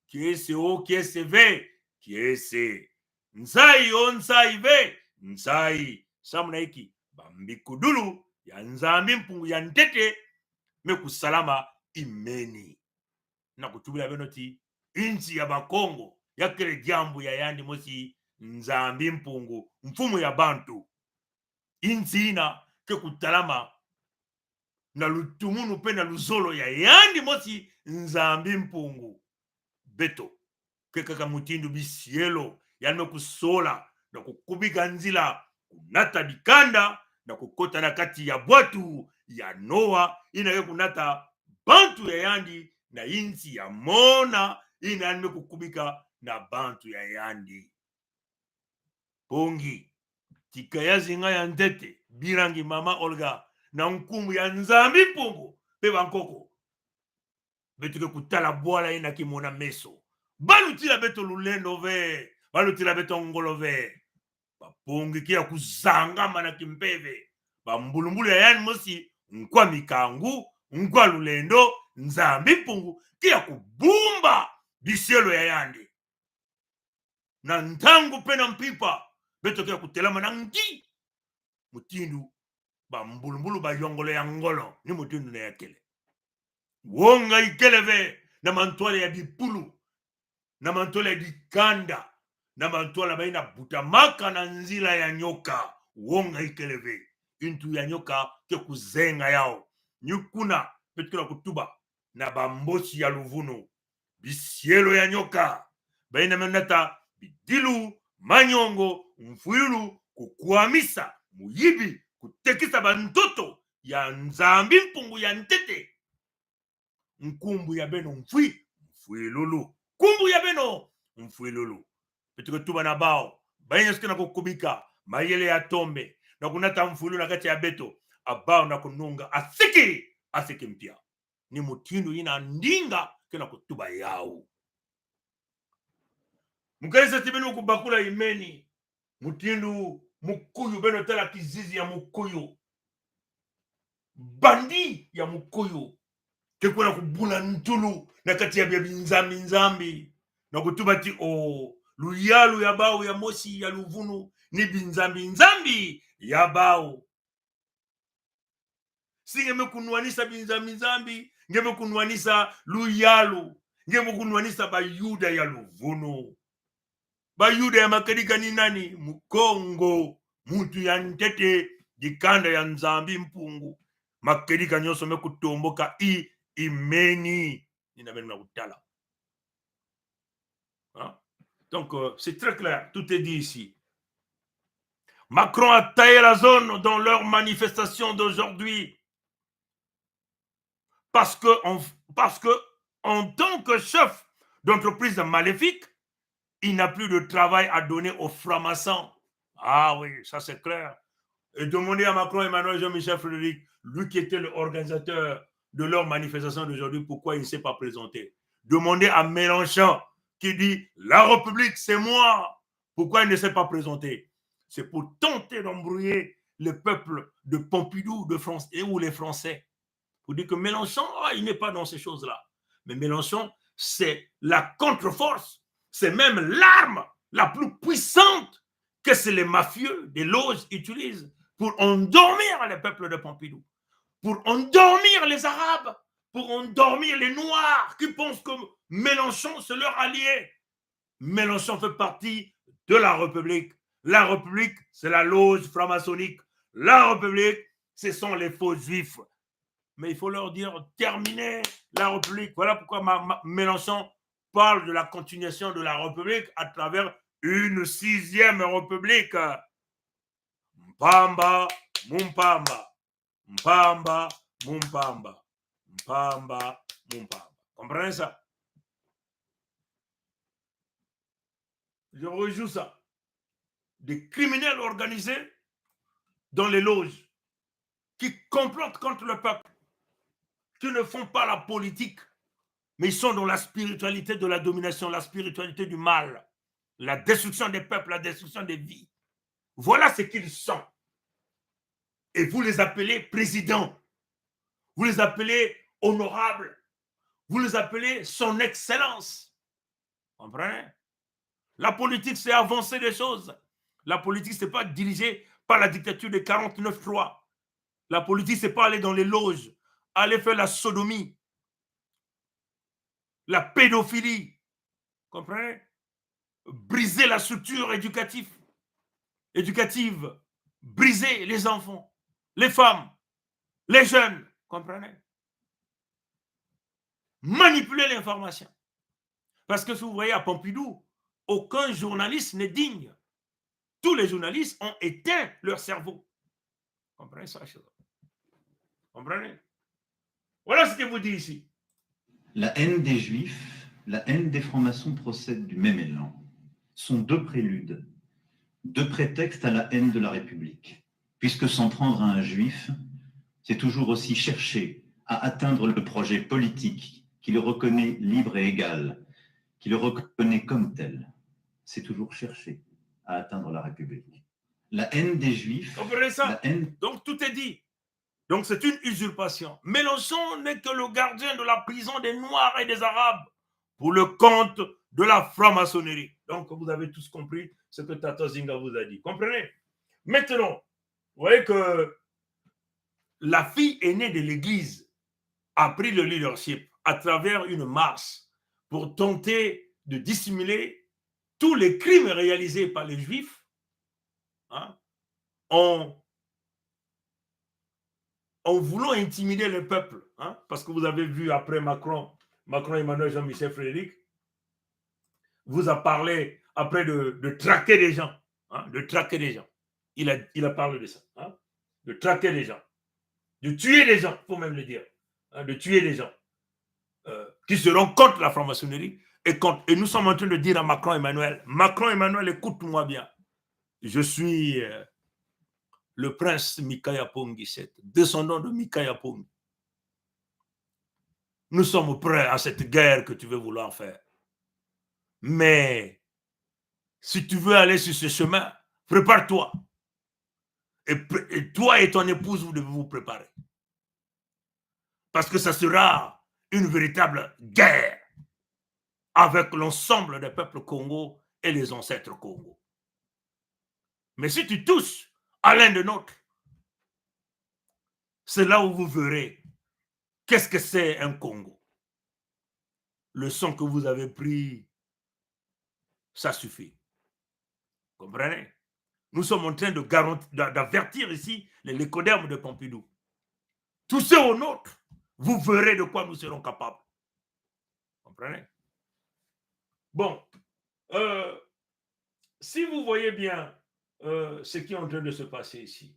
kiese o kiese ve kiese nzai o nzai ve nzai samuna hiki bambikudulu ya nzambi mpungu ya ndete mekusalama imeni na kutubila beno ti inchi ya bakongo ya kele jambu ya yandi mosi nzambi mpungu mfumu ya bantu inzina ke kutalama na lutumunu pe na luzolo ya yandi mosi nzambi mpungu beto ke kaka mutindu bisielo yanme kusola na kukubika nzila kunata bikanda na kokota na kati ya bwatu ya Noa inaye kunata bantu ya yandi na insi ya mona inanime kukubika na bantu ya yandi pongi tika ya zinga ya ndete birangi mama Olga na nkumbu ya nzambi mpungu pe bankoko betuke kutala bwala ina kimona meso balutila beto lulendo ve balutila beto ngolo ve bapongi kia kuzangama na kimpeve bambulumbulu ya yani mosi nkwa mikangu nkwa lulendo nzambi mpungu kia kubumba bisielo ya yandi na ntangu pena mpipa beto kia kutelama na ngi mutindu bambulumbulu bayongolo ya ngolo ni mutindu na yakele wonga ikeleve na mantwale ya dipulu na mantwale ya dikanda na mantwale baina butamaka na nzila ya nyoka wonga ikeleve intu ya nyoka ke kuzenga yao nyukuna petukila kutuba na bambosi ya luvunu bisielo ya nyoka baina menata bidilu manyongo mfuilu kukwamisa muyibi kutekisa bantoto ya nzambi mpungu ya ntete nkumbu ya beno mfuilulu kumbu ya beno mfuilulu petuke tuba na bao baina sikina kukubika mayele ya tombe na kunata mfuilulu na kati ya beto abao na kununga asiki mpya ni mutindu ina ndinga kena kutuba yao mukaisa tibenu kubakula imeni mutindu mukuyu beno tala kizizi ya mukuyu bandi ya mukuyu kekuna kubula ntulu na kati ya binzambi na kutuba ti luyalu ya bao ya mosi ya luvunu ni binzambi ya bao singeme kunwanisa binzambi ngeme kunwanisa luyalu ngeme kunwanisa bayuda ya luvunu bayuda ya makedika ni nani mukongo mutu ya ntete dikanda ya nzambi mpungu makedika nyoso me kutomboka imeni nina kutala. Donc c'est très clair, tout est dit ici. Macron a taillé la zone dans leur manifestation d'aujourd'hui parce que en tant que chef d'entreprise maléfique, il n'a plus de travail à donner aux francs-maçons. Ah oui, ça c'est clair. Et demandez à Macron, Emmanuel Jean-Michel Frédéric, lui qui était l'organisateur de leur manifestation d'aujourd'hui, pourquoi il ne s'est pas présenté. Demandez à Mélenchon qui dit « La République, c'est moi ». Pourquoi il ne s'est pas présenté. C'est pour tenter d'embrouiller le peuple de Pompidou de France et ou les Français. Pour dire que Mélenchon, il n'est pas dans ces choses-là. Mais Mélenchon, c'est la contre-force. C'est même l'arme la plus puissante que les mafieux des loges utilisent pour endormir le peuple de Pompidou, pour endormir les Arabes, pour endormir les Noirs qui pensent que Mélenchon, c'est leur allié. Mélenchon fait partie de la République. La République, c'est la loge franc-maçonnique. La République, ce sont les faux juifs. Mais il faut leur dire, terminez la République. Voilà pourquoi Mélenchon parle de la continuation de la République à travers une 6e République. Mpamba, mumpamba. Mpamba, mumpamba. Mpamba, mumpamba. Comprenez ça? Je rejoue ça. Des criminels organisés dans les loges qui complotent contre le peuple, qui ne font pas la politique, mais ils sont dans la spiritualité de la domination, la spiritualité du mal, la destruction des peuples, la destruction des vies. Voilà ce qu'ils sont. Et vous les appelez présidents, vous les appelez honorables, vous les appelez son excellence. Vous comprenez? La politique, c'est avancer des choses. La politique, ce n'est pas dirigé par la dictature de 49-3. La politique, ce n'est pas aller dans les loges, aller faire la sodomie, la pédophilie. Vous comprenez? Briser la structure éducative, briser les enfants, les femmes, les jeunes. Vous comprenez? Manipuler l'information. Parce que si vous voyez à Pompidou, aucun journaliste n'est digne. tous les journalistes ont éteint leur cerveau. Comprenez ça, chez vous? Comprenez? Voilà ce que vous dites ici. La haine des Juifs, la haine des francs-maçons procèdent du même élan. Sont deux préludes, deux prétextes à la haine de la République. Puisque s'en prendre à un Juif, c'est toujours aussi chercher à atteindre le projet politique qui le reconnaît libre et égal, qui le reconnaît comme tel. C'est toujours chercher à atteindre la République. La haine des Juifs... Comprenez ça? La haine... Donc tout est dit. Donc c'est une usurpation. Mélenchon n'est que le gardien de la prison des Noirs et des Arabes pour le compte de la franc-maçonnerie. Donc vous avez tous compris ce que Tata Zinga vous a dit. Comprenez? Maintenant, vous voyez que la fille aînée de l'Église a pris le leadership à travers une marche pour tenter de dissimuler tous les crimes réalisés par les Juifs, hein, en voulant intimider le peuple, hein, parce que vous avez vu après Macron, Emmanuel, Jean-Michel Frédéric, vous a parlé après de traquer des gens, hein, de traquer des gens. Il a parlé de ça, hein, de traquer des gens, de tuer des gens, il faut même le dire, hein, de tuer des gens qui seront contre la franc-maçonnerie et nous sommes en train de dire à Macron Emmanuel, écoute-moi bien, je suis le prince Mikaya Pongi, descendant de Mikaya Pongi. Nous sommes prêts à cette guerre que tu veux vouloir faire. Mais si tu veux aller sur ce chemin, prépare-toi. Et toi et ton épouse, vous devez vous préparer. Parce que ça sera une véritable guerre avec l'ensemble des peuples Congo et les ancêtres Congo. Mais si tu touches à l'un de nôtres, c'est là où vous verrez qu'est-ce que c'est un Congo. Le sang que vous avez pris, ça suffit. Comprenez? Nous sommes en train d'avertir ici les lécodermes de Pompidou. Tous ceux au nôtre, vous verrez de quoi nous serons capables. Comprenez? Bon, si vous voyez bien ce qui est en train de se passer ici,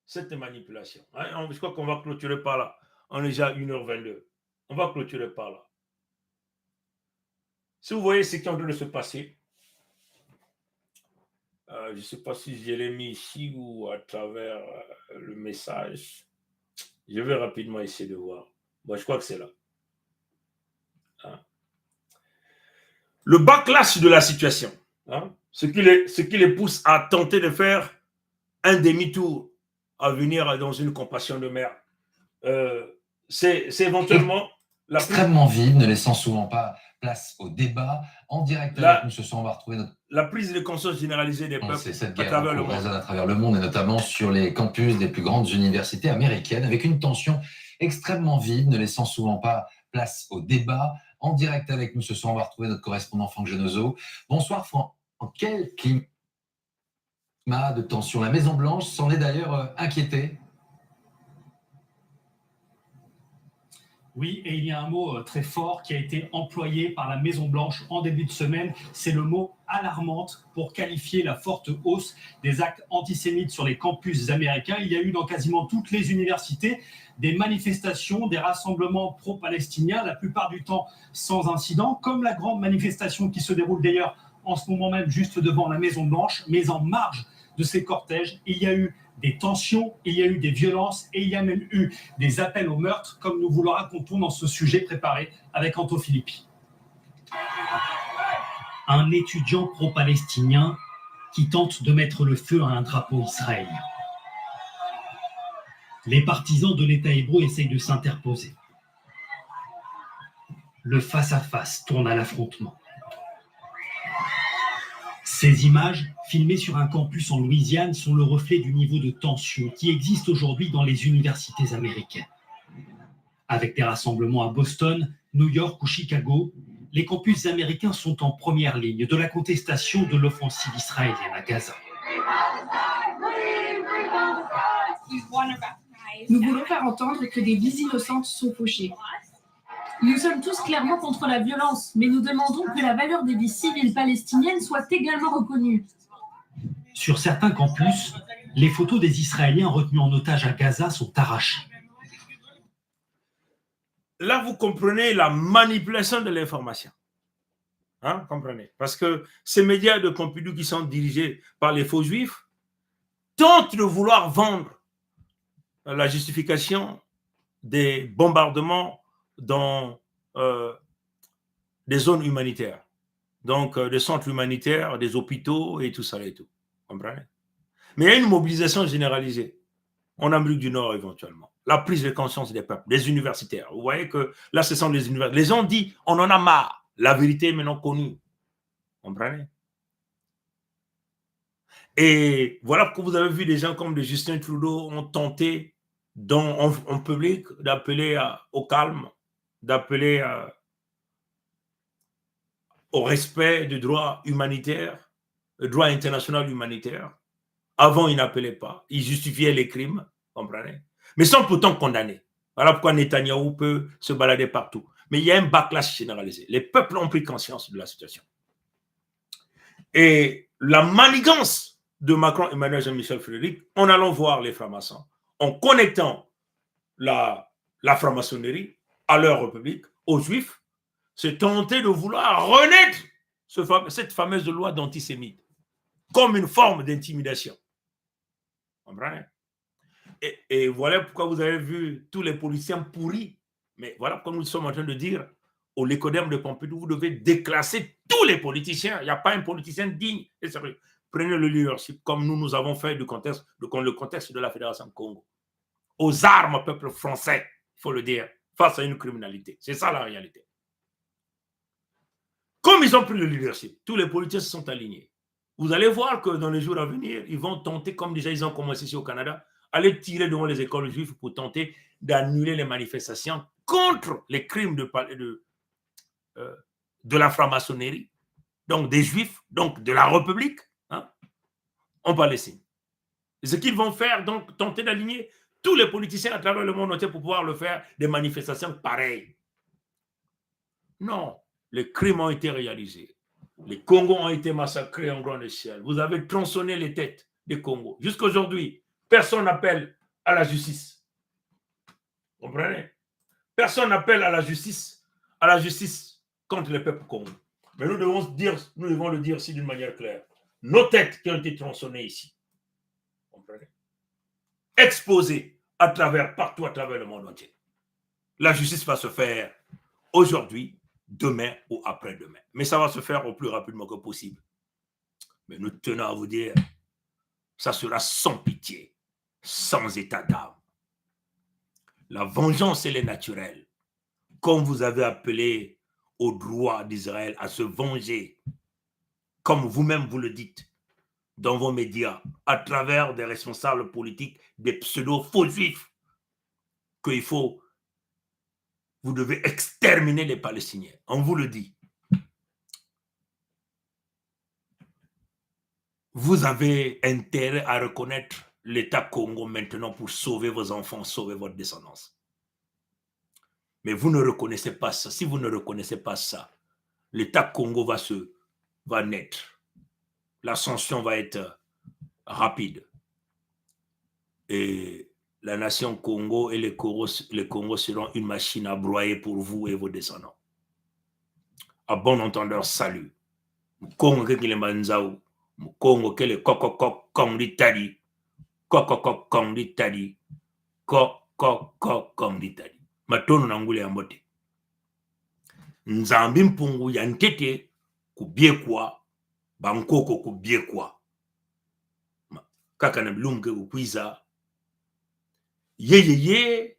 cette manipulation, hein, je crois qu'on va clôturer par là. On est déjà à 1h22. On va clôturer par là. Si vous voyez ce qui est en train de se passer, je ne sais pas si je l'ai mis ici ou à travers le message. Je vais rapidement essayer de voir. Bon, je crois que c'est là. Hein? Le backlash de la situation, hein? Ce qui les pousse à tenter de faire un demi-tour, à venir dans une compassion de mère. C'est éventuellement... extrêmement vide, ne laissant souvent pas place au débat. En direct avec nous ce soir, on va retrouver la prise de conscience généralisée des peuples cette guerre résonne à travers le monde et notamment sur les campus des plus grandes universités américaines, avec une tension extrêmement vide, ne laissant souvent pas place au débat. En direct avec nous ce soir, on va retrouver notre correspondant Franck Genozo. Bonsoir Franck. En quel climat de tension? La Maison-Blanche s'en est d'ailleurs inquiétée. Oui, et il y a un mot très fort qui a été employé par la Maison-Blanche en début de semaine, c'est le mot alarmante pour qualifier la forte hausse des actes antisémites sur les campus américains. Il y a eu dans quasiment toutes les universités des manifestations, des rassemblements pro-palestiniens, la plupart du temps sans incident, comme la grande manifestation qui se déroule d'ailleurs en ce moment même juste devant la Maison-Blanche, mais en marge de ces cortèges, il y a eu des tensions, il y a eu des violences et il y a même eu des appels au meurtre, comme nous vous le racontons dans ce sujet préparé avec Anto Filippi. Un étudiant pro-palestinien qui tente de mettre le feu à un drapeau israélien. Les partisans de l'État hébreu essayent de s'interposer. Le face-à-face tourne à l'affrontement. Ces images, filmées sur un campus en Louisiane, sont le reflet du niveau de tension qui existe aujourd'hui dans les universités américaines. Avec des rassemblements à Boston, New York ou Chicago, les campus américains sont en première ligne de la contestation de l'offensive israélienne à Gaza. Nous voulons faire entendre que des vies innocentes sont fauchées. Nous sommes tous clairement contre la violence, mais nous demandons que la valeur des vies civiles palestiniennes soit également reconnue. Sur certains campus, les photos des Israéliens retenus en otage à Gaza sont arrachées. Là, vous comprenez la manipulation de l'information. Hein, comprenez? Parce que ces médias de Pompidou qui sont dirigés par les faux juifs tentent de vouloir vendre la justification des bombardements dans des zones humanitaires, donc des centres humanitaires, des hôpitaux et tout ça et tout. Comprenez? Mais il y a une mobilisation généralisée en Amérique du Nord éventuellement. La prise de conscience des peuples, des universitaires. Vous voyez que là, ce sont les universitaires. Les gens disent, on en a marre. La vérité est maintenant connue. Comprenez? Et voilà pourquoi vous avez vu des gens comme Justin Trudeau ont tenté en public d'appeler au calme, d'appeler au respect du droit humanitaire, le droit international humanitaire. Avant, ils n'appelaient pas. Ils justifiaient les crimes, comprenez? Mais sont pourtant condamnés. Voilà pourquoi Netanyahou peut se balader partout. Mais il y a un backlash généralisé. Les peuples ont pris conscience de la situation. Et la manigance de Macron, Emmanuel, Jean-Michel Frédéric, en allant voir les francs-maçons, en connectant la franc-maçonnerie à leur république, aux juifs, c'est tenter de vouloir renaître cette fameuse loi d'antisémite comme une forme d'intimidation. Comprenez? Et voilà pourquoi vous avez vu tous les politiciens pourris. Mais voilà pourquoi nous sommes en train de dire au Lécodème de Pompidou, vous devez déclasser tous les politiciens. Il n'y a pas un politicien digne et sérieux. Prenez le leadership comme nous avons fait le contexte de la Fédération Congo. Aux armes, peuple français, il faut le dire, face à une criminalité. C'est ça la réalité. Comme ils ont pris le leadership, tous les politiciens se sont alignés. Vous allez voir que dans les jours à venir, ils vont tenter, comme déjà ils ont commencé ici au Canada, aller tirer devant les écoles juives pour tenter d'annuler les manifestations contre les crimes de la franc-maçonnerie, donc des juifs, donc de la République, hein, en Palestine. Et ce qu'ils vont faire, donc, tenter d'aligner tous les politiciens à travers le monde entier pour pouvoir le faire des manifestations pareilles. Non, les crimes ont été réalisés. Les Congos ont été massacrés en grande échelle. Vous avez tronçonné les têtes des Congos. Jusqu'à aujourd'hui, personne n'appelle à la justice. Vous comprenez? Personne n'appelle à la justice contre le peuple congolais. Mais nous devons le dire ici d'une manière claire. Nos têtes qui ont été tronçonnées ici, vous comprenez? Exposées partout à travers le monde entier. La justice va se faire aujourd'hui, demain ou après-demain. Mais ça va se faire au plus rapidement que possible. Mais nous tenons à vous dire, ça sera sans pitié, sans état d'âme. La vengeance, elle est naturelle. Comme vous avez appelé au droit d'Israël à se venger, comme vous-même vous le dites dans vos médias, à travers des responsables politiques, des pseudo-faux juifs, vous devez exterminer les Palestiniens. On vous le dit. Vous avez intérêt à reconnaître l'État Congo maintenant pour sauver vos enfants, sauver votre descendance. Mais vous ne reconnaissez pas ça. Si vous ne reconnaissez pas ça, l'État Congo va naître. L'ascension va être rapide. Et la nation Congo et les Congo seront une machine à broyer pour vous et vos descendants. À bon entendeur, salut. Congo kele manzao, Congo kele kokokok kongdi tadi, kokokok kongdi tadi, kokokok kongdi tadi. Matono na ngule ya mbote. Nzambi mpungu ya ntete kubiekwa, bankoko kubiekwa. Kaka na mlunge ukwiza. Ye